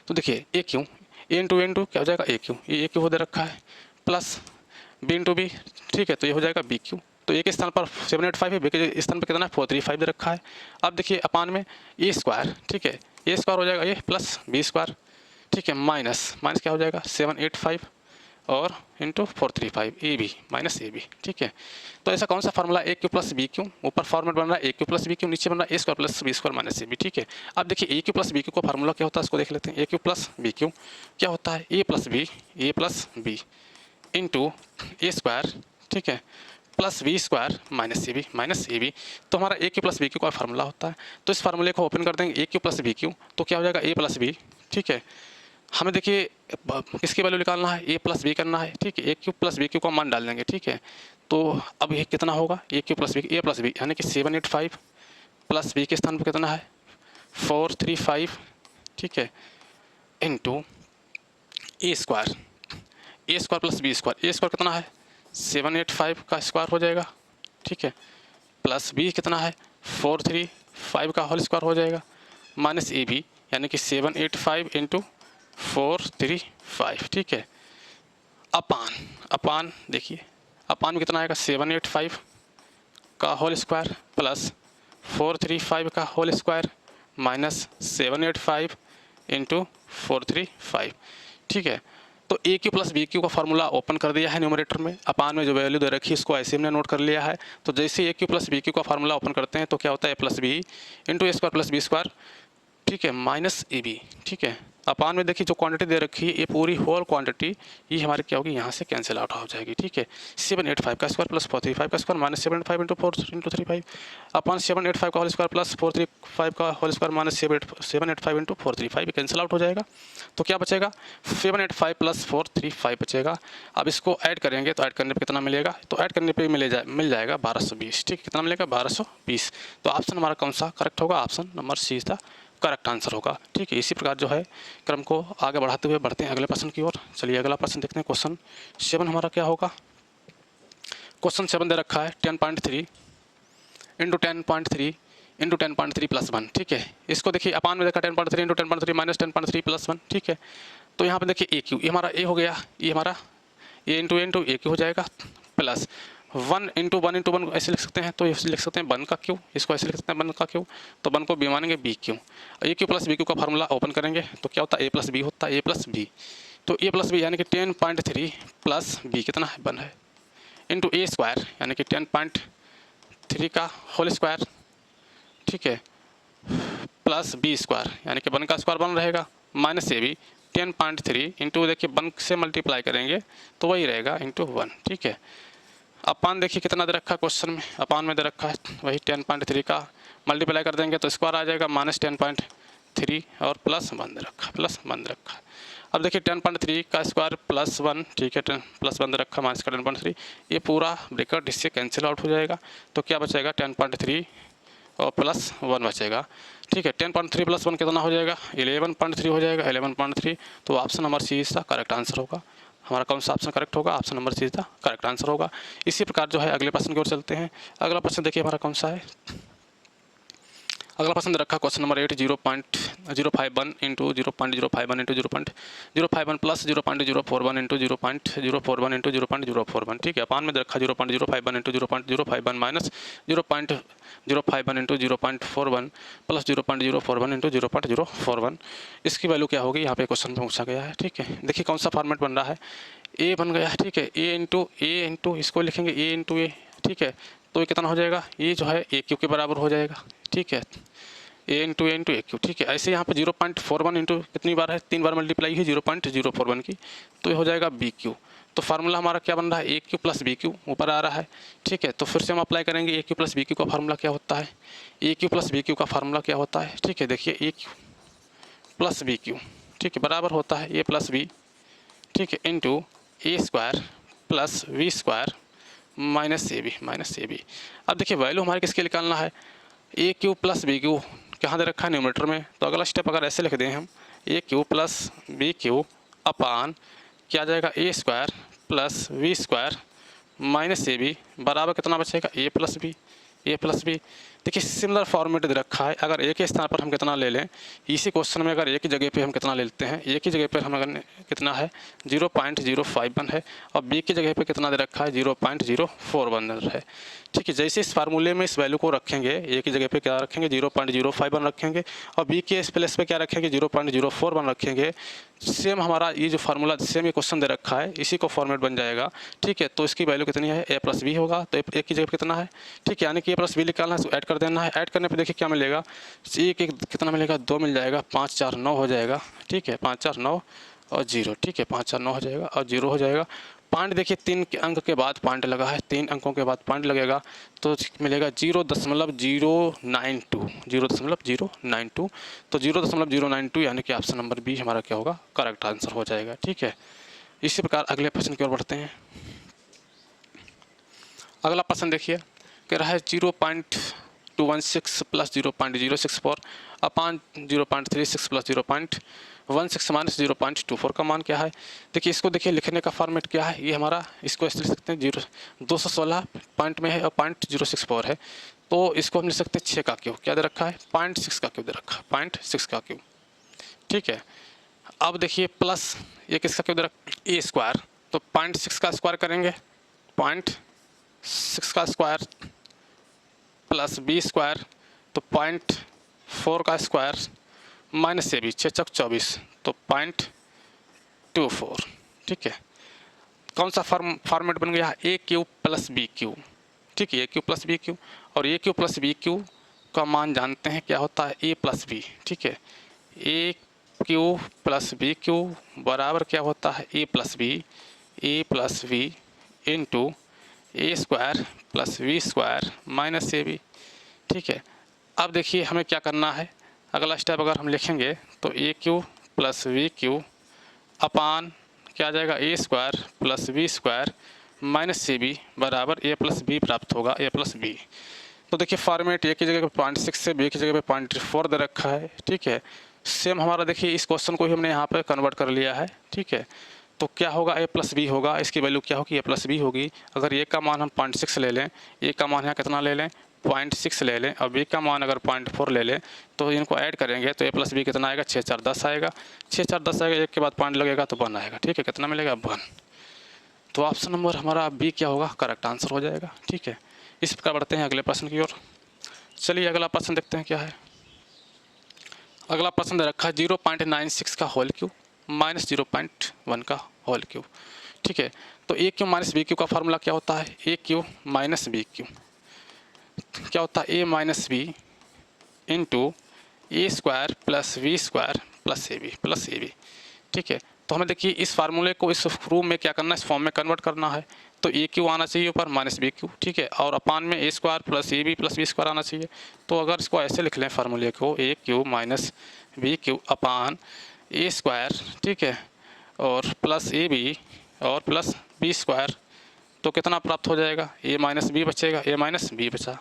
[SPEAKER 1] तो देखिए ए क्यू ए इंटू क्या हो जाएगा, ए क्यू दे रखा है प्लस बी इंटू बी, ठीक है, तो ये हो जाएगा बी क्यू। तो ए के स्थान पर 785 है, बी के स्थान पर कितना है 435 दे रखा है। अब देखिए अपान में ए स्क्वायर, ठीक है, ए स्क्वायर हो जाएगा ये प्लस बी स्क्वायर, ठीक है, माइनस क्या हो जाएगा 785 और into 435 a B minus A B, ठीक है। तो ऐसा कौन सा formula, a cube plus B cube, ऊपर फॉर्मेट बन रहा है ए क्यू प्लस बी क्यू, नीचे बन रहा है a square plus B square minus A B, ठीक है। अब देखिए ए क्यू प्लस बी क्यू का फार्मूला क्या होता है, इसको देख लेते हैं। A cube plus B cube क्या होता है, ए प्लस बी इंटू ए स्क्वायर, ठीक है, प्लस बी स्क्वायर माइनस ए बी। तो हमारा A cube plus B cube का फार्मूला होता है। तो इस फार्मूले को ओपन कर देंगे, A cube plus B cube, तो क्या हो जाएगा ए प्लस बी, ठीक है, हमें देखिए किसकी वैल्यू निकालना है, ए प्लस बी करना है, ठीक है। ए क्यू प्लस बी क्यू का मान डाल देंगे, ठीक है। तो अब ये कितना होगा, a cube plus B, A plus B यानी कि 785 प्लस बी के स्थान पर कितना है 435, ठीक है, इंटू ए स्क्वायर, ए स्क्वायर प्लस बी स्क्वायर, ए स्क्वायर कितना है 785 का स्क्वायर हो जाएगा, ठीक है, प्लस बी कितना है 435 का होल स्क्वायर हो जाएगा, माइनस ए बी यानी कि 785 इंटू 435, ठीक है, अपान देखिए अपान में कितना आएगा 785 का होल स्क्वायर प्लस 435 का होल स्क्वायर माइनस 785 इंटू 435, ठीक है। तो ए क्यू प्लस बी क्यू का फार्मूला ओपन कर दिया है न्यूमरेटर में, अपान में जो वैल्यू दे रखी है इसको ऐसे हमने नोट कर लिया है। तो जैसे ए क्यू प्लस बी क्यू का फार्मूला ओपन करते हैं तो क्या होता है ए प्लस बी इंटू ए स्क्वायर प्लस बी स्क्वायर, ठीक है, माइनस ए बी, ठीक है। अपान में देखिए जो क्वांटिटी दे रखी है ये पूरी होल क्वांटिटी ये हमारे क्या होगी यहाँ से कैंसिल आउट हो जाएगी, ठीक है। 785 का स्क्वायर प्लस 435 का स्क्वायर माइनस 785 इंटू 4 इंटू 35 अपान 785 का होल स्क्वायर प्लस 435 का whole square minus 785 into 435 cancel out हो जाएगा। तो क्या बचेगा 785 प्लस 435 बचेगा। अब इसको ऐड करेंगे तो ऐड करने पर कितना मिलेगा, तो ऐड करने पर मिल जाएगा 1220, ठीक है, कितना मिलेगा 1220। तो ऑप्शन हमारा कौन सा करेक्ट होगा, option number C is the correct answer होगा, ठीक है। इसी प्रकार जो है क्रम को आगे बढ़ाते हुए बढ़ते हैं अगले प्रश्न की ओर। चलिए अगला प्रश्न देखते हैं। क्वेश्चन 7 हमारा क्या होगा, क्वेश्चन 7 दे रखा है 10.3 इंटू 10.3 इंटू 10.3 प्लस 1, ठीक है। इसको देखिए अपान में देखा 10.3 इंटू 10.3 माइनस 10.3 प्लस 1, ठीक है। तो यहाँ पर देखिए ए क्यू, ये हमारा ए हो गया, ये हमारा ए इंटू ए क्यू हो जाएगा प्लस 1 इंटू 1 ऐसे लिख सकते हैं, तो ऐसे लिख सकते हैं 1 का क्यू, इसको ऐसे लिख सकते हैं 1 का क्यू, तो 1 को बी मानेंगे बी क्यू, ए क्यू प्लस बी क्यू का फार्मूला ओपन करेंगे तो क्या होता है ए प्लस बी होता है, ए प्लस बी। तो ए प्लस बी यानी कि 10.3 प्लस बी कितना है 1 है इंटू ए स्क्वायर यानी कि 10.3 का होल स्क्वायर, ठीक है, प्लस बी स्क्वायर यानी कि 1 का स्क्वायर 1 रहेगा माइनस ए बी 10.3 इंटू देखिए 1 से मल्टीप्लाई करेंगे तो वही रहेगा इंटू 1, ठीक है। अपान देखिए कितना दे रखा है क्वेश्चन में, अपान में दे रखा है वही 10.3 का मल्टीप्लाई कर देंगे तो स्क्वायर आ जाएगा माइनस 10.3 और प्लस 1 दे रखा है, प्लस 1 दे रखा है। अब देखिए 10.3 का स्क्वायर प्लस 1, ठीक है, 10 प्लस 1 दे रखा माइनस का 10.3, ये पूरा ब्रैकेट इससे कैंसिल आउट हो जाएगा। तो क्या बचेगा 10.3 और प्लस 1 बचेगा, ठीक है। 10.3 प्लस 1 कितना हो जाएगा 11.3 हो जाएगा, 11.3। तो ऑप्शन नंबर सी इसका करेक्ट आंसर होगा। हमारा कौन सा ऑप्शन करेक्ट होगा, ऑप्शन नंबर सी का करेक्ट आंसर होगा। इसी प्रकार जो है अगले प्रश्न की ओर चलते हैं। अगला प्रश्न देखिए हमारा कौन सा है, अगला प्रश्न रखा question number 8 0.051 into 0.051 into 0.051 plus 0.041 into 0.041 into 0.041, ठीक है। अपान में रखा 0.051 into 0.051 minus 0.051 into 0.41 plus 0.041 into 0.041। इसकी वैल्यू क्या होगी यहाँ पे क्वेश्चन में पूछा गया है, ठीक है। देखिए कौन सा फॉर्मेट बन रहा है, ए बन गया है, ठीक है, ए इंटू इसको लिखेंगे ए इंटू ए, ठीक है। तो ये कितना हो जाएगा, ये जो है ए क्यू के बराबर हो जाएगा, ठीक है, ए इंटू ए क्यू, ठीक है। ऐसे यहाँ पे 0.41 इंटू कितनी बार है 3 बार मल्टीप्लाई हुई 0.041 की, तो ये हो जाएगा बी क्यू। तो फार्मूला हमारा क्या बन रहा है ए क्यू प्लस बी क्यू ऊपर आ रहा है, ठीक है। तो फिर से हम अप्लाई करेंगे ए क्यू प्लस बी क्यू का फार्मूला क्या होता है, ए क्यू प्लस बी क्यू का फार्मूला क्या होता है, ठीक है। देखिए ए क्यू प्लस बी क्यू, ठीक है, बराबर होता है ए प्लस बी, ठीक है, into A square plus we square minus A B. अब देखिए वैल्यू हमारे किसके निकालना है, ए क्यू प्लस बी क्यू कहाँ दे रखा है न्यूमरेटर में। तो अगला स्टेप अगर ऐसे लिख दें हम a cube plus B cube upon क्या आ जाएगा a square plus we square minus A b बराबर कितना बचेगा ए प्लस बी। देखिए सिमिलर फॉर्मेट दे रखा है, अगर ए के स्थान पर हम कितना ले लें, इसी क्वेश्चन में अगर ए की जगह पे हम कितना ले लेते हैं, ए की जगह पर हम अगर कितना है 0.051 है और बी की जगह पे कितना दे रखा है 0.041 है, ठीक है। जैसे इस फार्मूले में इस वैल्यू को रखेंगे ए की जगह पे क्या रखेंगे 0.051 रखेंगे और बी के इस प्लेस पे क्या रखेंगे 0.041 रखेंगे। सेम हमारा ये जो फार्मूला सेम ये क्वेश्चन दे रखा है इसी को फॉर्मेट बन जाएगा, ठीक है। तो इसकी वैल्यू कितनी है ए प्लस बी होगा, तो ए की जगह पे कितना है, ठीक है, यानी कि ए प्लस बी निकालना है तो ऐड कर देना है। ऐड करने पे देखिए क्या मिलेगा, ए के कितना मिलेगा 2 मिल जाएगा, 5 4 9 हो जाएगा, ठीक है, 5 4 9 और 0, ठीक है, 5 4 9 हो जाएगा और 0 हो जाएगा पॉइंट देखिए 3 के अंक के बाद पॉइंट लगा है, 3 अंकों के बाद पॉइंट लगेगा तो मिलेगा 0.092, 0.092। तो 0.092 यानी कि ऑप्शन नंबर बी हमारा क्या होगा, करेक्ट आंसर हो जाएगा। ठीक है, इसी प्रकार अगले प्रश्न की ओर बढ़ते हैं। अगला प्रश्न देखिए, कह रहा है 0.216 प्लस 0.064 अपान 0.36 प्लस 0.16 माइनस 0.24 का मान क्या है। देखिए इसको देखिए लिखने का फॉर्मेट क्या है, ये हमारा इसको ऐसे लिख सकते हैं 216 पॉइंट में है और 0.064 है, तो इसको हम लिख सकते हैं 6 का क्यूब, क्या दे रखा है 0.6 का क्यूब दे रखा है, 0.6 का क्यूब। ठीक है, अब देखिए प्लस ये किसका क्यूब दे रखा है, ए स्क्वायर, तो 0.6 का स्क्वायर करेंगे 0.6 का स्क्वायर प्लस बी स्क्वायर, तो 0.4 का स्क्वायर माइनस ए बी, 6 चौक 24, तो 0.24। ठीक है, कौन सा फॉर्मेट बन गया, a cube plus B cube. ठीक है, ए क्यू प्लस बी क्यू, और ए क्यू प्लस बी क्यू का मान जानते हैं क्या होता है, ए प्लस बी। ठीक है, ए क्यू प्लस बी क्यू बराबर क्या होता है, ए plus B into A square plus we square minus A B. ठीक है, अब देखिए हमें क्या करना है, अगला स्टेप अगर हम लिखेंगे तो ए cube plus b cube upon क्या आ जाएगा, a square plus we square minus A b बराबर ए प्लस बी प्राप्त होगा, ए प्लस बी। तो देखिए फॉर्मेट ए की जगह पे 0.6 से बी की जगह पे 0.4 दे रखा है। ठीक है, सेम हमारा देखिए इस क्वेश्चन को ही हमने यहाँ पे कन्वर्ट कर लिया है। ठीक है, तो क्या होगा, ए प्लस बी होगा, इसकी वैल्यू क्या होगी, ए प्लस बी होगी। अगर ए का मान हम 0.6 ले लें, ए का मान यहाँ कितना ले लें 0.6 ले लें, और बी का मान अगर 0.4 ले लें, तो इनको ऐड करेंगे तो ए प्लस बी कितना आएगा, 6 4 10 आएगा, 6 4 10 आएगा, एक के बाद पॉइंट लगेगा तो 1 आएगा। ठीक है, कितना मिलेगा 1। तो ऑप्शन नंबर हमारा बी क्या होगा, करेक्ट आंसर हो जाएगा। ठीक है, इस प्रकार बढ़ते हैं अगले प्रश्न की ओर। चलिए अगला प्रश्न देखते हैं क्या है। अगला प्रश्न दे रखा है 0.96 का होल क्यूब माइनस 0.1 का होल क्यूब। ठीक है, तो ए क्यू माइनस बी क्यू का फार्मूला क्या होता है, ए क्यू माइनस बी क्यू क्या होता है, a minus b into A square plus we square plus A B. ठीक है, तो हमें देखिए इस फार्मूले को इस रूप में क्या करना है, इस फॉर्म में कन्वर्ट करना है। तो ए क्यू आना चाहिए ऊपर माइनस बी क्यू। ठीक है, और अपान में a square plus A b plus B square आना चाहिए। तो अगर इसको ऐसे लिख लें फार्मूले को, ए cube minus b cube upon a square, ठीक है, और प्लस ए बी और प्लस बी स्क्वायर, तो कितना प्राप्त हो जाएगा, ए माइनस बी बचेगा, ए माइनस बी बचा।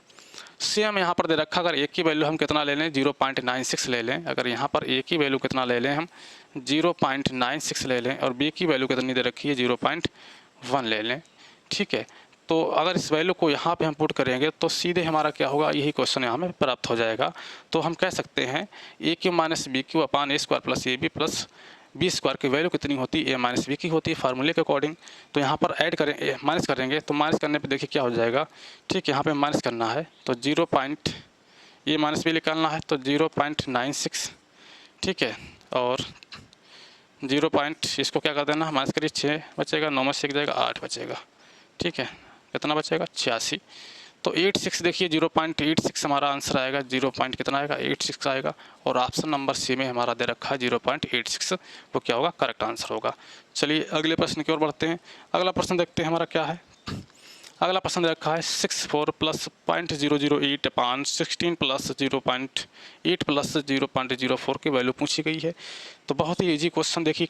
[SPEAKER 1] सेम यहाँ पर दे रखा, अगर ए की वैल्यू हम कितना ले लें 0.96 ले लें, अगर यहाँ पर ए की वैल्यू कितना ले लें हम 0.96 ले लें, और बी की वैल्यू कितनी दे रखी है 0.1 ले लें। ठीक है, तो अगर इस वैल्यू को यहाँ पे हम पुट करेंगे तो सीधे हमारा क्या होगा, यही क्वेश्चन यहाँ में प्राप्त हो जाएगा। तो हम कह सकते हैं a cube minus b cube upon a square plus A b plus B square की वैल्यू कितनी होती है, ए माइनस बी की होती है फार्मूले के अकॉर्डिंग। तो यहाँ पर ऐड करें माइनस करेंगे, तो माइनस करने पे देखिए क्या हो जाएगा। ठीक है, यहाँ पे माइनस करना है तो ए माइनस बी निकालना है तो 0.96। ठीक है, और इसको क्या कर देना, माइनस करिए 6 बचेगा, 9 में से 1 जाएगा 8 बचेगा। ठीक है, कितना बचेगा 86। तो 86 देखिए 0.86 हमारा आंसर आएगा, 0. कितना आएगा 86 आएगा, और ऑप्शन नंबर सी में हमारा दे रखा है 0.86, वो क्या होगा, करेक्ट आंसर होगा। चलिए अगले प्रश्न की ओर बढ़ते हैं। अगला प्रश्न देखते हैं हमारा क्या है। अगला प्रश्न दे रखा है 64 प्लस 0.008 अपान 16 प्लस 0.8 प्लस 0.04 की वैल्यू पूछी गई है। तो बहुत ही ईजी क्वेश्चन, देखिए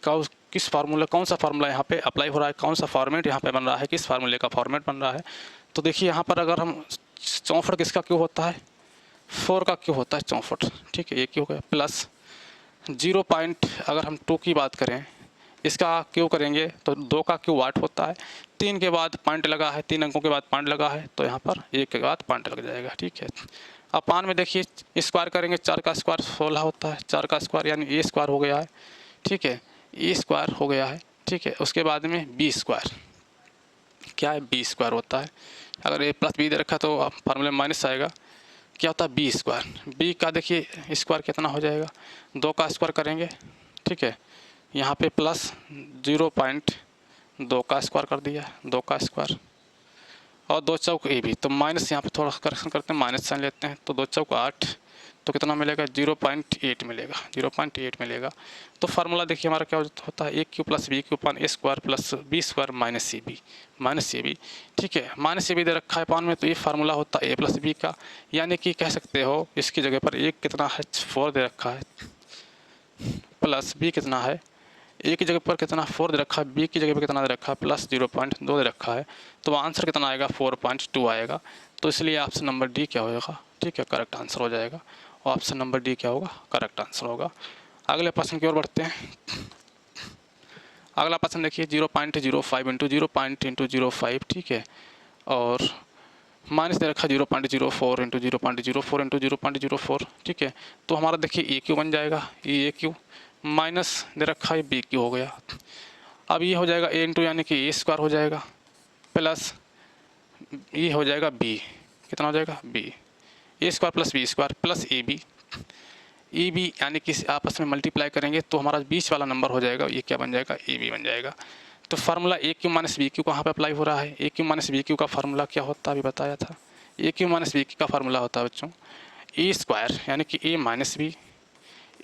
[SPEAKER 1] किस फार्मूला, कौन सा फार्मूला यहाँ पे अप्लाई हो रहा है, कौन सा फॉर्मेट यहाँ पे बन रहा है, किस फार्मूले का फॉर्मेट बन रहा है। तो देखिए यहाँ पर अगर हम 64 किसका क्यों होता है, 4 का क्यों होता है 64। ठीक है, ये क्यों हो गया प्लस 0. अगर हम 2 की बात करें, इसका क्यों करेंगे तो 2 का क्यों 8 होता है, 3 के बाद पॉइंट लगा है, 3 अंकों के बाद पॉइंट लगा है, तो यहाँ पर 1 के बाद पॉइंट लग जाएगा। ठीक है, अपान में देखिए स्क्वायर करेंगे, 4 का स्क्वायर 16 होता है, 4 का स्क्वायर यानी ए स्क्वायर हो गया है। ठीक है, ए स्क्वायर हो गया है। ठीक है, उसके बाद में बी स्क्वायर, क्या है बी स्क्वायर होता है। अगर ए प्लस बी दे रखा तो फार्मूले में माइनस आएगा, क्या होता है बी स्क्वायर। बी का देखिए स्क्वायर कितना हो जाएगा, 2 का स्क्वायर करेंगे। ठीक है, यहाँ पे प्लस 0.2 का स्क्वायर कर दिया, 2 का स्क्वायर, और 2 चौक ए बी, तो माइनस यहाँ पे थोड़ा करेक्शन करते हैं, माइनस साइन लेते हैं, तो 2 चौक 8, तो कितना मिलेगा 0.8 मिलेगा, 0.8 मिलेगा। तो फार्मूला देखिए हमारा क्या होता है, ए cube plus B cube upon a square plus B square minus A B. ठीक है, माइनस ए बी दे रखा है पान में, तो ये फार्मूला होता है ए प्लस बी का, यानी कि कह सकते हो इसकी जगह पर ए कितना है 4 दे रखा है, प्लस बी कितना है, ए की जगह पर कितना 4 दे रखा है, बी की जगह पर कितना दे रखा है प्लस 0.2 दे रखा है। तो आंसर कितना आएगा 4.2 आएगा। तो इसलिए ऑप्शन नंबर डी क्या होगा, ठीक है, करेक्ट आंसर हो जाएगा। और ऑप्शन नंबर डी क्या होगा, करेक्ट आंसर होगा। अगले प्रश्न की ओर बढ़ते हैं। अगला प्रश्न देखिए 0.05 इंटू 0.05, ठीक है, और माइनस दे रखा 0.04 इंटू 0.04 इंटू 0.04, ठीक है। तो हमारा देखिए ए क्यू बन जाएगा, ये ए क्यू माइनस दे रखा है बी क्यू हो गया। अब ये हो जाएगा ए इंटू यानी कि ए स्क्वायर हो जाएगा, प्लस ये हो जाएगा बी, कितना हो जाएगा B, A square plus B square plus A B यानी कि आपस में मल्टीप्लाई करेंगे तो हमारा बीच वाला नंबर हो जाएगा, ये क्या बन जाएगा ए बी बन जाएगा। तो formula a cube minus b cube कहाँ पर अप्लाई हो रहा है, ए क्यू माइनस बी क्यू का फार्मूला क्या होता है अभी बताया था, a cube minus b cube का फार्मूला होता है बच्चों ए स्क्वायर यानी कि a minus b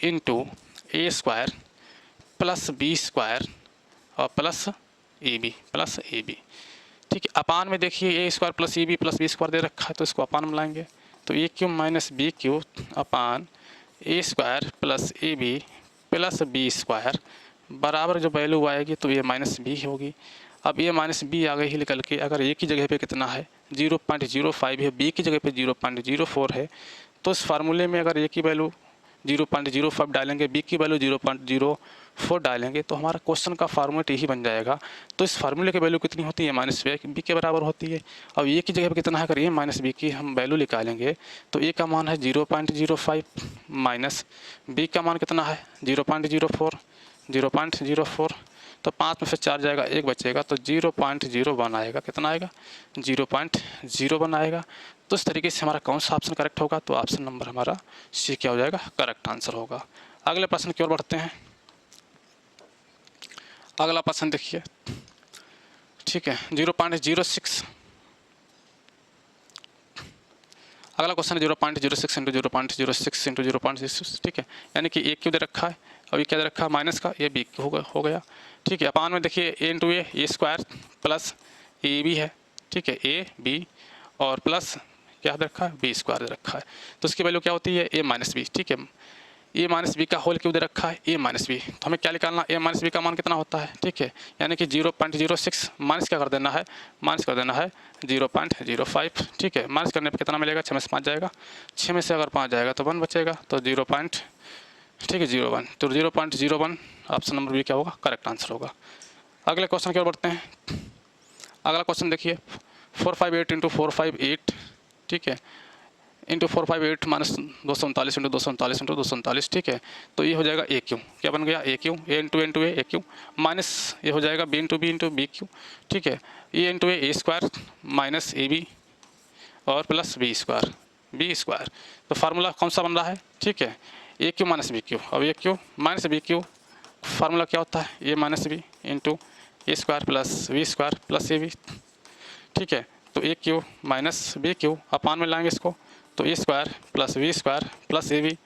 [SPEAKER 1] into A square plus B square और प्लस ए बी, ठीक है। अपान में देखिए a square plus A b plus B square दे रखा है, तो इसको अपान में लाएंगे तो ए cube minus b cube upon a square plus A b plus B square बराबर जो वैल्यू आएगी तो ये माइनस बी होगी। अब ये माइनस बी आ गई ही निकल के, अगर ए की जगह पे कितना है 0.05 है, बी की जगह पे 0.04 है, तो इस फार्मूले में अगर ए की वैल्यू 0.05 डालेंगे, बी की वैल्यू 0.04 डालेंगे, तो हमारा क्वेश्चन का फार्मूलेट यही बन जाएगा। तो इस फार्मूले की वैल्यू कितनी होती है माइनस बी के बराबर होती है। अब ए की जगह पे कितना है, अगर ए माइनस बी की हम वैल्यू निकालेंगे तो ए का मान है 0.05 माइनस बी का मान कितना है 0.04, तो 5 में से 4 जाएगा, 1 बचेगा, तो 0.01 आएगा, कितना आएगा 0.01 आएगा। तो इस तरीके से हमारा कौन सा ऑप्शन करेक्ट होगा, तो ऑप्शन नंबर हमारा सी क्या हो जाएगा, करेक्ट आंसर होगा। अगले प्रश्न की ओर बढ़ते हैं। अगला प्रश्न देखिए, ठीक है 0.06, अगला क्वेश्चन 0.06 इंटू 0.06 इंटू 0.06, ठीक है, यानी कि ए क्यू दे रखा है, अभी क्या दे रखा है माइनस का, ये बी क्यू हो गया, ठीक है। अपान में देखिए a into A square plus A b है, ठीक है, ए बी और प्लस क्या दे रखा है बी स्क्वायर दे रखा है, तो इसकी वैल्यू क्या होती है ए माइनस बी, ठीक है। ए माइनस बी का होल क्यों दे रखा है ए माइनस बी, तो हमें क्या निकालना, ए माइनस बी का मान कितना होता है, ठीक है, यानी कि 0.06 माइनस क्या कर देना है, माइनस कर देना है 0.05, ठीक है। माइनस करने पर कितना मिलेगा, 6 में से 5 जाएगा, 6 में से अगर 5 जाएगा तो 1 बचेगा, तो 0. ठीक है 0.1, तो 0.01 ऑप्शन नंबर बी क्या होगा, करेक्ट आंसर होगा। अगले क्वेश्चन की ओर बढ़ते हैं। अगला क्वेश्चन देखिए 458 इंटू 458, ठीक है, इंटू 458 माइनस 239 इंटू 239 इंटू 239, ठीक है। तो ये हो जाएगा ए क्यू, क्या बन गया a cube, a into a cube minus ये हो जाएगा बी इंटू बी क्यू, ठीक है, a into A square minus A B और प्लस बी स्क्वायर। तो फार्मूला कौन सा बन रहा है, ठीक है, ए क्यू माइनस बी क्यू। अब ए cube minus b cube formula क्या होता है a minus b into A square plus B square plus A B, ठीक है। तो ए cube minus b cube upon में लाएंगे इसको, तो a square plus B square plus A b,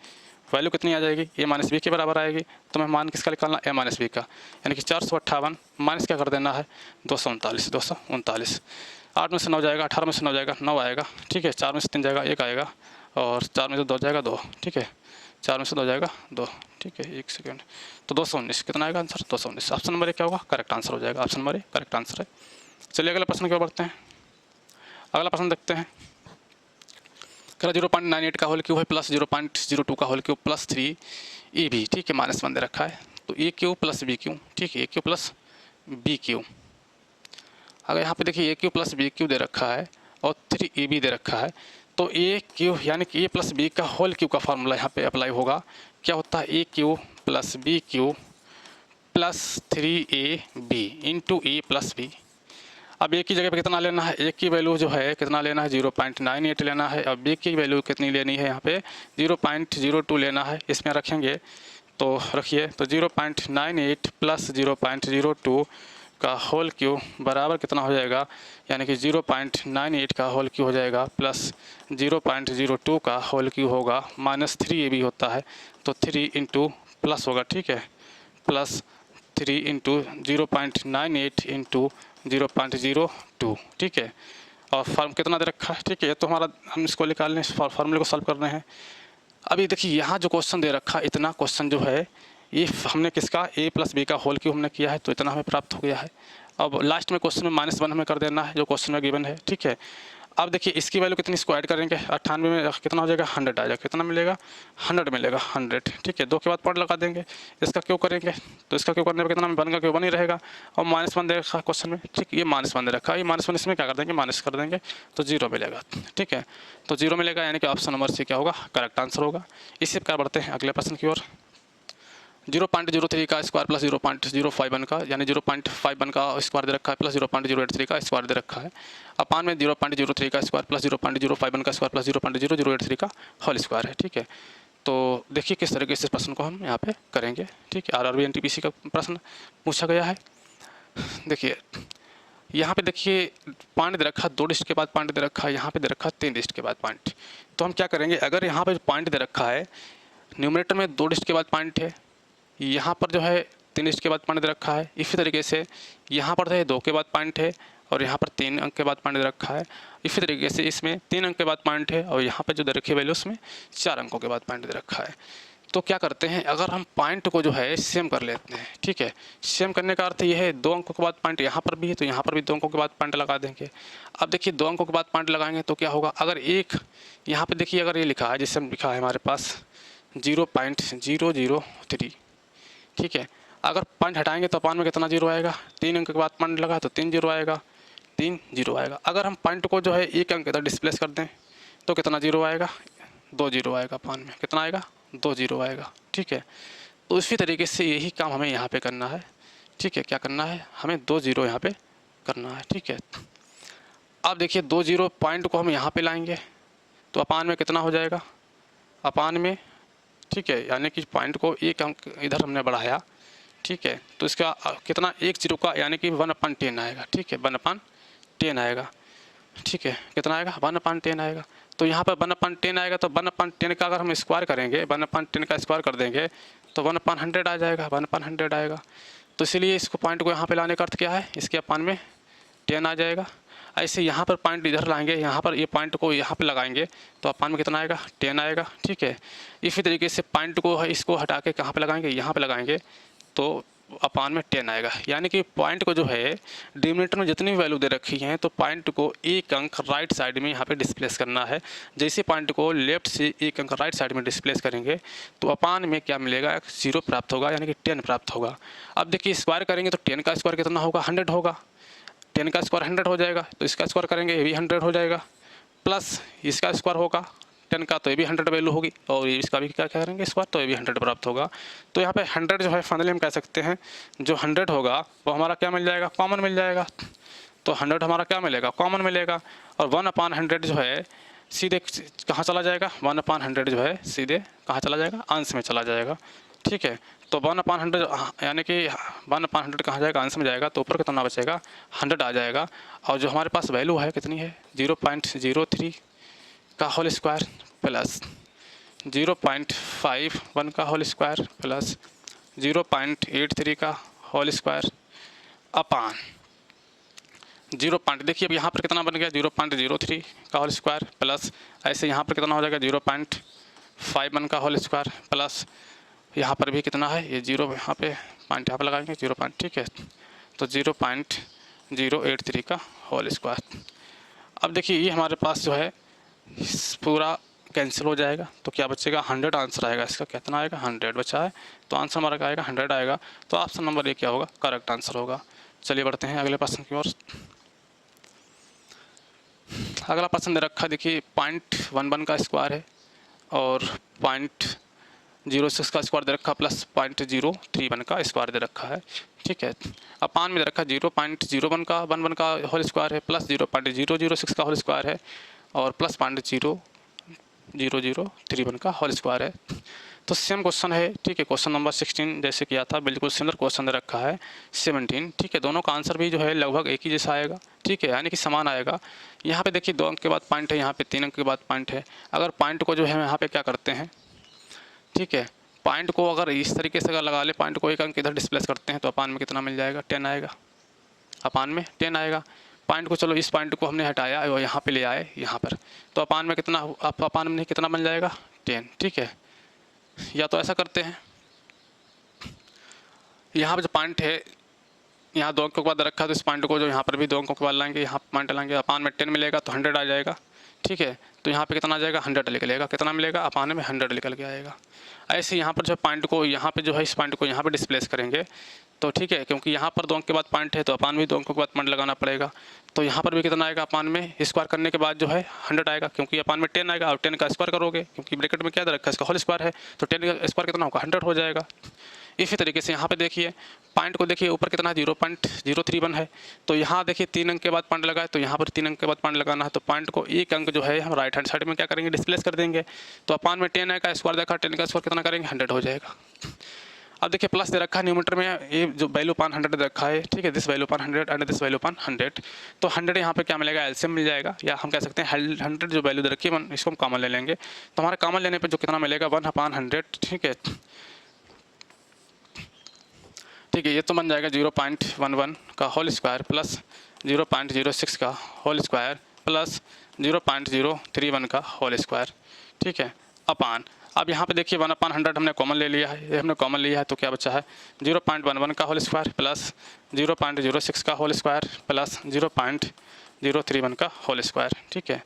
[SPEAKER 1] value कितनी आ जाएगी ए माइनस बी के बराबर आएगी। तो मैं मान किसका निकालना ए माइनस बी का, यानी कि 458 माइनस क्या कर देना है 239, 8 में से 9 जाएगा, 18 में से 9 जाएगा 9 आएगा, ठीक है, 4 में से 3 जाएगा 1 आएगा और 4 में से 2 जाएगा 2, ठीक है, 4 में से 2 जाएगा 2, ठीक है, 1 सेकेंड, तो 219 कितना आएगा आंसर 219। ऑप्शन नंबर ए क्या होगा, करेक्ट आंसर हो जाएगा, option number A correct answer है। चलिए अगले प्रश्न की ओर बढ़ते हैं। अगला प्रश्न देखते हैं, कह 0.98 का होल क्यूब है प्लस 0.02 का whole cube plus 3 A B, ठीक है, माइनस 1 दे रखा है, तो ए क्यू प्लस बी क्यू, ठीक है, ए क्यू प्लस बी क्यू। अगर यहाँ पे देखिए ए क्यू प्लस बी क्यू दे रखा है और 3 ए बी दे रखा है, तो ए क्यू यानी कि ए प्लस बी का होल क्यू का फार्मूला यहाँ पे अप्लाई होगा, क्या होता है ए cube plus B cube plus 3 AB into a plus b. अब ए की जगह पे कितना लेना है, ए की वैल्यू जो है कितना लेना है 0.98 लेना है, और बी की वैल्यू कितनी लेनी है यहाँ पे 0.02 लेना है। इसमें रखेंगे तो रखिए, तो 0.98 प्लस 0.02, का होल क्यूब बराबर कितना हो जाएगा, यानी कि 0.98 का होल क्यूब हो जाएगा प्लस 0.02 का होल क्यूब होगा माइनस 3 ये भी होता है, तो 3 इंटू प्लस होगा, ठीक है, प्लस 3 इंटू 0.98 इंटू 0.02, ठीक है। और फॉर्म कितना दे रखा है, ठीक है, तो हमारा हम इसको निकालने फार्मूले को सॉल्व कर रहे हैं। अभी देखिए यहाँ जो क्वेश्चन दे रखा है, इतना क्वेश्चन जो है ये हमने किसका a प्लस बी का होल क्यूब हमने किया है, तो इतना हमें प्राप्त हो गया है। अब लास्ट में क्वेश्चन में -1 हमें कर देना है जो क्वेश्चन में गिवन है, ठीक है। अब देखिए इसकी वैल्यू कितनी, इसको ऐड करेंगे 98 में कितना हो जाएगा 100 आ जाएगा, कितना मिलेगा 100 मिलेगा 100, ठीक है। 2 के बाद पॉइंट लगा देंगे, इसका क्यों करेंगे, तो इसका क्यों करने पर कितना बनेगा, क्यों बनी रहेगा, और -1 दे रखा क्वेश्चन में, ठीक, ये -1 दे रखा है, ये -1 इसमें क्या कर देंगे माइनस कर देंगे तो 0 मिलेगा, ठीक है। तो 0 मिलेगा, यानी कि ऑप्शन नंबर सी क्या होगा, करेक्ट आंसर होगा। इसी प्रकार बढ़ते हैं अगले प्रश्न की ओर। 0.03 का स्क्वायर प्लस 0.051 का, यानी 0.51 का स्क्वायर दे रखा है प्लस 0.083 का स्क्वायर दे रखा है, अपान में 0.03 का स्क्वायर प्लस 0.051 का स्क्वायर प्लस 0.0083 का होल स्क्वायर है, ठीक है। तो देखिए किस तरीके से प्रश्न को हम यहाँ पे करेंगे, ठीक है। RRB NTPC का प्रश्न पूछा गया है। देखिए यहाँ पे देखिए पॉइंट दे रखा 2 डिजिट के बाद पॉइंट दे रखा है, यहाँ पे दे रखा 3 डिजिट के बाद पॉइंट। तो हम क्या करेंगे, अगर यहाँ पे पॉइंट दे रखा है न्यूमरेटर में 2 डिजिट के बाद पॉइंट है, यहाँ पर जो है 3 डिजिट के बाद पॉइंट दे रखा है, इसी तरीके से यहाँ पर है 2 के बाद पॉइंट है और यहाँ पर 3 अंक के बाद पॉइंट दे रखा है, इसी तरीके से इसमें 3 अंक के बाद पॉइंट है और यहाँ पर जो दे रखी है वैल्यू उसमें 4 अंकों के बाद पॉइंट दे रखा है। तो क्या करते हैं, अगर हम पॉइंट को जो है सेम कर लेते हैं, ठीक है। सेम करने का अर्थ ये है 2 अंकों के बाद पॉइंट यहाँ पर भी है तो यहाँ पर भी 2 अंकों के बाद पॉइंट लगा देंगे। अब देखिए 2 अंकों के बाद पॉइंट लगाएंगे तो क्या होगा, अगर एक यहाँ पे देखिए अगर ये लिखा है, जैसे लिखा है हमारे पास 0.003, ठीक है, अगर पॉइंट हटाएंगे तो अपान में कितना 0 आएगा, 3 अंक के बाद पॉइंट लगा तो 3 0 आएगा, 3 0 आएगा। अगर हम पॉइंट को जो है 1 अंक तक डिस्प्लेस कर दें तो कितना 0 आएगा, 2 0 आएगा, अपान में कितना आएगा 2 0 आएगा, ठीक है। तो इसी तरीके से यही काम हमें यहाँ पे करना है, ठीक है। क्या करना है, हमें 2 0 यहाँ पे करना है, ठीक है। अब देखिए 2 0 पॉइंट को हम यहाँ पे लाएंगे तो अपान में कितना हो जाएगा, अपान में, ठीक है, यानी कि पॉइंट को 1 अंक इधर हमने बढ़ाया, ठीक है, तो इसका कितना 1 0 का यानी कि 1/10 आएगा, ठीक है, 1/10 आएगा, ठीक है, कितना आएगा 1/10 आएगा। तो यहाँ पर 1/10 आएगा तो 1/10 का अगर हम स्क्वायर करेंगे, 1/10 का स्क्वायर कर देंगे तो 1/100 आ जाएगा, 1/100 आएगा। तो इसीलिए इसको पॉइंट को यहाँ पे लाने का अर्थ क्या है, इसके अपान में 10 आ जाएगा। ऐसे यहाँ पर पॉइंट इधर लाएंगे, यहाँ पर ये पॉइंट को यहाँ पे लगाएंगे तो अपान में कितना आएगा 10 आएगा, ठीक है। इसी तरीके से पॉइंट को इसको हटा के कहाँ पे लगाएंगे, यहाँ पे लगाएंगे तो अपान में 10 आएगा। यानी कि पॉइंट को जो है डिनोमिनेटर में जितनी भी वैल्यू दे रखी हैं तो पॉइंट को 1 अंक राइट साइड में यहाँ पे डिस्प्लेस करना है। जैसे पॉइंट को लेफ्ट से 1 अंक राइट साइड में डिस्प्लेस करेंगे तो अपान में क्या मिलेगा, 0 प्राप्त होगा, यानी कि 10 प्राप्त होगा। अब देखिए स्क्वायर करेंगे तो 10 का स्क्वायर कितना होगा 100 होगा, 10 का स्क्वायर 100 हो जाएगा, तो इसका स्क्वायर करेंगे ये भी 100 हो जाएगा, प्लस इसका स्क्वायर होगा 10 का तो ये भी 100 वैल्यू होगी और इसका भी क्या करेंगे स्क्वायर तो ये भी 100 प्राप्त होगा। तो यहाँ पे 100 जो है फाइनली हम कह सकते हैं जो 100 होगा वो हमारा क्या मिल जाएगा, कॉमन मिल जाएगा। तो 100 हमारा क्या मिलेगा, कॉमन मिलेगा। और 1/100 जो है सीधे कहाँ चला जाएगा, 1/100 जो है सीधे कहाँ चला जाएगा, अंश में चला जाएगा, ठीक है। तो 1/100 यानी कि 1/100 कहाँ जाएगा, अंश में जाएगा, तो ऊपर कितना बचेगा 100 आ जाएगा। और जो हमारे पास वैल्यू है कितनी है 0.03 का होल स्क्वायर प्लस 0.51 का होल स्क्वायर प्लस 0.83 का होल स्क्वायर अपान 0. देखिए अब यहाँ पर कितना बन गया 0.03 का होल स्क्वायर प्लस ऐसे यहाँ पर कितना हो जाएगा 0.51 का होल स्क्वायर प्लस यहाँ पर भी कितना है ये 0 यहाँ पे पॉइंट यहाँ पर लगाएंगे 0. ठीक है, तो 0.083 का होल स्क्वायर। अब देखिए ये हमारे पास जो है पूरा कैंसिल हो जाएगा तो क्या बचेगा 100 आंसर आएगा। इसका कितना आएगा 100 बचा है तो आंसर हमारा क्या आएगा 100 आएगा। तो ऑप्शन नंबर ए क्या होगा, करेक्ट आंसर होगा। चलिए बढ़ते हैं अगले प्रश्न की ओर। अगला प्रश्न दे रखा है, देखिए 0.11 का स्क्वायर है और 0.06 का स्क्वायर दे रखा प्लस 0.031 का स्क्वायर दे रखा है। ठीक है, अपान में दे रखा 0.01 का 11 का होल स्क्वायर है प्लस 0.006 का होल स्क्वायर है और प्लस 0.0031 का होल स्क्वायर है। तो सेम क्वेश्चन है, ठीक है, क्वेश्चन नंबर 16 जैसे किया था बिल्कुल सिमिलर क्वेश्चन दे रखा है 17, ठीक है। दोनों का आंसर भी जो है लगभग एक ही जैसा आएगा, ठीक है, यानी कि समान आएगा। यहाँ पे देखिए 2 अंक के बाद पॉइंट है, यहाँ पे 3 अंक के बाद पॉइंट है। अगर पॉइंट को जो है यहाँ पे क्या करते हैं, ठीक है, पॉइंट को अगर इस तरीके से अगर लगा ले, पॉइंट को 1 अंक इधर डिस्प्लेस करते हैं तो अपान में कितना मिल जाएगा, 10 आएगा, अपान में 10 आएगा। पॉइंट को चलो इस पॉइंट को हमने हटाया और यहाँ पे ले आए यहाँ पर, तो अपान में कितना, अपान में कितना बन जाएगा 10, ठीक है। या तो ऐसा करते हैं, यहाँ पर जो पॉइंट है यहाँ 2 अंकों के बाद रखा है, तो इस पॉइंट को जो यहाँ पर भी 2 अंकों के बाद लाएंगे, यहाँ पॉइंट लाएंगे, अपान में 10 मिलेगा तो 100 आ जाएगा, ठीक है। तो यहाँ पे कितना आ जाएगा, 100 निकलेगा, कितना मिलेगा, अपान में 100 निकल के आएगा। ऐसे यहाँ पर जो पॉइंट को यहाँ पे जो है इस पॉइंट को यहाँ पे डिस्प्लेस करेंगे तो ठीक है, क्योंकि यहाँ पर 2 अंक के बाद पॉइंट है तो अपान में 2 अंकों के बाद पॉइंट लगाना पड़ेगा। तो यहाँ पर भी कितना आएगा, अपान में स्क्वायर करने के बाद जो है 100 आएगा, क्योंकि अपान में 10 आएगा और 10 का स्क्वायर करोगे, क्योंकि ब्रैकेट में क्या दे रखा है, इसका होल स्क्वायर है, तो 10 का स्क्वायर कितना होगा, 100 हो जाएगा। इसी तरीके से यहाँ पे देखिए पॉइंट को देखिए ऊपर कितना है, 0.031 है, तो यहाँ देखिए 3 अंक के बाद पॉइंट लगाए, तो यहाँ पर 3 अंक के बाद पॉइंट लगाना है, तो पॉइंट को 1 अंक जो है हम राइट हैंड साइड में क्या करेंगे, डिस्प्लेस कर देंगे। तो अपान में 10 का स्क्वायर देखा, 10 का स्क्वायर कितना करेंगे, 100 हो जाएगा। अब देखिए प्लस दे रखा है न्यूमरेटर में, ये जो वैल्यू अपान 100 दे रखा है, ठीक है, this value upon 100 and this value upon 100, तो 100 यहाँ पे क्या मिलेगा, एलसीएम मिल जाएगा, या हम कह सकते हैं 100 जो वैल्यू दे रखी है इसको हम कॉमन ले लेंगे, तो हमारे कॉमन लेने पे जो कितना मिलेगा 1/100, ठीक है, ठीक है। ये तो बन जाएगा 0.11 का होल स्क्वायर प्लस 0.06 का होल स्क्वायर प्लस 0.031 का होल स्क्वायर, ठीक है, अपान। अब यहाँ पे देखिए 1/100 हमने कॉमन ले लिया है, ये हमने कॉमन लिया है, तो क्या बचा है 0.11 का होल स्क्वायर प्लस 0.06 का होल स्क्वायर प्लस 0.031 का होल स्क्वायर, ठीक है।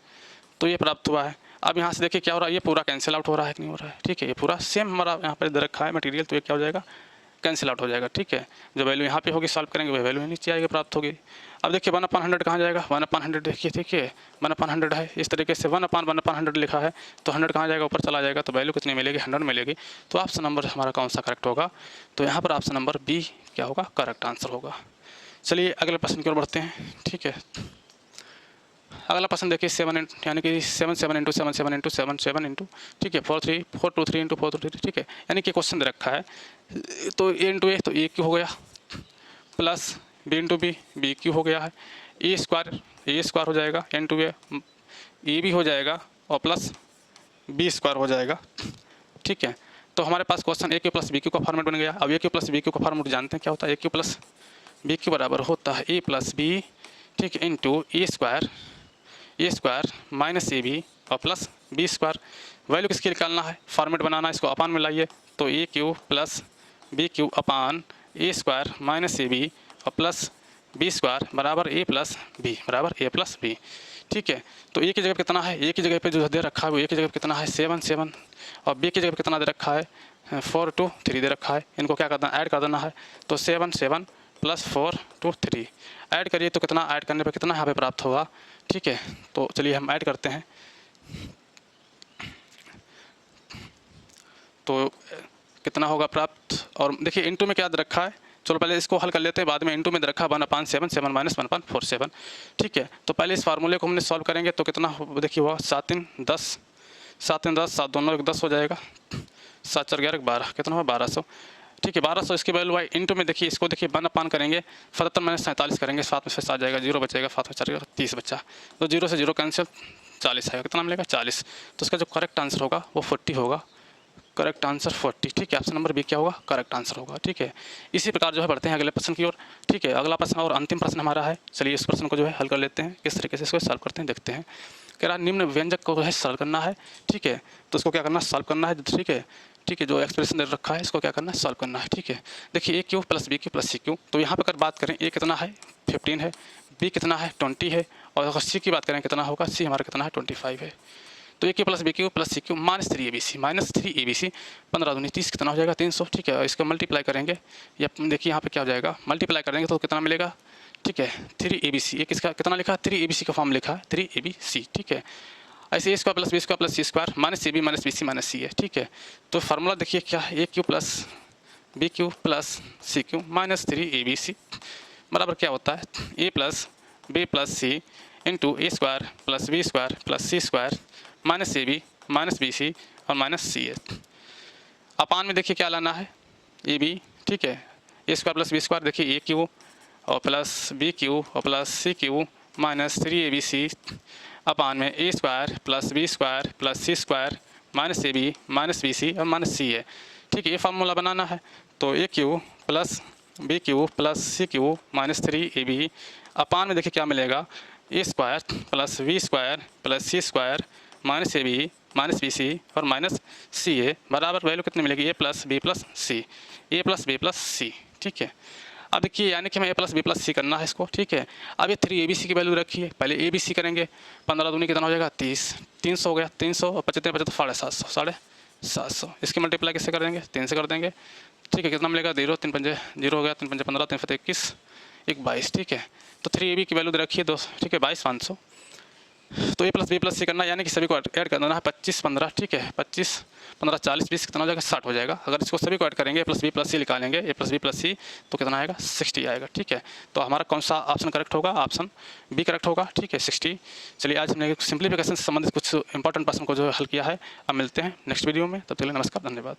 [SPEAKER 1] तो ये प्राप्त हुआ है। अब यहाँ से देखिए क्या हो रहा है, ये पूरा कैंसिल आउट हो रहा है कि नहीं हो रहा है, ठीक है, ये पूरा सेम हमारा यहाँ पर दे रखा है मटेरियल, तो ये क्या हो जाएगा, कैंसिल आउट हो जाएगा, ठीक है। जो वैल्यू यहाँ पे होगी सॉल्व करेंगे वही वैल्यू नीचे आएगी, प्राप्त होगी। अब देखिए 1/100 कहाँ जाएगा, 1/100 देखिए, ठीक है, 1/100 है, इस तरीके से 1/100 लिखा है, तो 100 कहाँ जाएगा, ऊपर चला जाएगा, तो वैल्यू कितनी मिलेगी, 100 मिलेगी। तो ऑप्शन नंबर हमारा कौन सा करेक्ट होगा, तो यहाँ पर ऑप्शन नंबर बी क्या होगा, करेक्ट आंसर होगा। चलिए अगले प्रश्न की ओर बढ़ते हैं, ठीक है। अगला प्रश्न देखिए 7 यानी कि 7 7 इंटू 7 7 इंटू 7 7 इंटू, ठीक है, 4 3 4 2 3 इंटू 4 2 3, ठीक है, यानी कि क्वेश्चन दे रखा है, तो ए इंटू ए तो ए क्यू हो गया plus B into B B cube हो गया है, ए स्क्वायर हो जाएगा, एन टू ए भी हो जाएगा और प्लस बी स्क्वायर हो जाएगा, ठीक है। तो हमारे पास question A cube plus B cube का फॉर्मेट बन गया। अब ए क्यू प्लस बी क्यू का फॉर्मेट जानते हैं क्या होता है, ए क्यू प्लस बी क्यू बराबर होता है ए प्लस बी, ठीक है, into A square minus A B और प्लस बी स्क्वायर। वैल्यू किसकी निकालना है, फॉर्मेट बनाना है, इसको अपान में लाइए, तो ए cube plus B cube upon a square minus A B और प्लस बी स्क्वायर बराबर ए प्लस बी, ठीक है। तो ए की जगह कितना है, ए की जगह पे जो दे रखा है वो ए की जगह पे कितना है 7 7 और बी की जगह पे कितना दे रखा है 4 2 3 दे रखा है। इनको क्या करना है, ऐड कर देना है, तो 7 7 प्लस 4 2 3 ऐड करिए, तो कितना ऐड करने पे कितना यहाँ पे प्राप्त होगा, ठीक है। तो चलिए हम ऐड करते हैं, तो कितना होगा प्राप्त, और देखिए इनटू में क्या दे रखा है, चलो पहले इसको हल कर लेते हैं, बाद में इनटू में दे रखा है 1/7 7 माइनस 1/47, ठीक है। तो पहले इस फार्मूले को हमने सॉल्व करेंगे, तो कितना देखिए हुआ 7 3 10 7 3 10 7 दोनों 10 हो जाएगा, 7 4 11 12 कितना हुआ 1200, ठीक है, 1200 इसकी वैल्यू है। इनटू में देखिए इसको देखिए 1/, करेंगे 77 माइनस 47 करेंगे, 7 में से आ जाएगा 0 बचेगा, 7 में 4 30 बचा, तो 0 से 0 कैंसिल, 40 आएगा, कितना मिलेगा 40। तो इसका जो करेक्ट आंसर होगा वो 40 होगा, करेक्ट आंसर 40, ठीक है। ऑप्शन नंबर बी क्या होगा, करेक्ट आंसर होगा, ठीक है। इसी प्रकार जो है बढ़ते हैं अगले प्रश्न की ओर, ठीक है। अगला प्रश्न और अंतिम प्रश्न हमारा है, चलिए इस प्रश्न को जो है हल कर लेते हैं, किस तरीके से इसको सॉल्व करते हैं देखते हैं। कह रहा निम्न व्यंजक को जो है सरल करना है, ठीक है, तो इसको क्या करना है, सॉल्व करना है, ठीक है, ठीक है। जो एक्सप्रेशन दे रखा है इसको क्या करना है, सॉल्व करना है, ठीक है। देखिए ए cube plus B cube plus सी क्यू, तो यहाँ पर अगर बात करें ए कितना है 15 है, बी कितना है 20 है, और अगर सी की बात करें कितना होगा, सी हमारा कितना है 25 है। तो ए cube plus B cube plus सी क्यू -3 ए बी सी 15 दूनी 30 कितना हो जाएगा 300, ठीक है। इसको मल्टीप्लाई करेंगे, या देखिए यहाँ पे क्या हो जाएगा, मल्टीप्लाई करेंगे तो कितना मिलेगा, ठीक है 3 ABC, ये किसका कितना लिखा है 3 ABC का फॉर्म लिखा है 3 ABC, ठीक है। ऐसे a square plus B square plus C square minus A B minus B c minus c है, ठीक है। तो फार्मूला देखिए क्या है, ए cube plus B cube plus सी क्यू -3 ABC बराबर क्या होता है ए plus b plus c into A square plus B square plus C square minus A B minus B C और माइनस सी है। अपान में देखिए क्या लाना है, ए बी, ठीक है, a square plus B square, देखिए ए क्यू और प्लस बी क्यू और प्लस सी क्यू माइनस 3abc अपान में a square plus B square plus C square minus A B minus B C और माइनस सी है, ठीक है। ये फार्मूला बनाना है, तो ए cube plus B cube plus सी क्यू माइनस 3ab अपान में देखिए क्या मिलेगा, a square plus B square plus C square minus A B minus B C और माइनस सी ए बराबर वैल्यू कितनी मिलेगी, a plus b plus c, a plus b plus c, ठीक है। अब देखिए यानी कि हमें a plus b plus c करना है इसको, ठीक है। अब ये 3abc की वैल्यू रखी है, पहले ए बी सी करेंगे, 15 दूनी कितना हो जाएगा 30, 300 हो गया, 300 और 75 75 750, इसकी मल्टीप्लाई किससे कर देंगे, 3 से कर देंगे, ठीक है। कितना मिलेगा 0 3 पंजे 0 हो गया, 3 पंजे 15 3 फते 21 1 22, ठीक है। तो 3ab की वैल्यू रखी है 2, ठीक है, 22,500। तो ए प्लस बी प्लस सी करना यानी कि सभी को ऐड कर देना है, 25 15, ठीक है, 25 15 40 20 कितना हो जाएगा 60 हो जाएगा। अगर इसको सभी को ऐड करेंगे ए प्लस बी प्लस सी निकालेंगे, ए प्लस बी प्लस सी तो कितना आएगा 60 आएगा, ठीक है। तो हमारा कौन सा ऑप्शन करेक्ट होगा, ऑप्शन बी करेक्ट होगा, ठीक है 60। चलिए आज हमने सिंप्लीफिकेशन से संबंधित कुछ इंपॉर्टेंट प्रश्न को जो हल किया है, अब मिलते हैं नेक्स्ट वीडियो में, तब तक के लिए नमस्कार, धन्यवाद।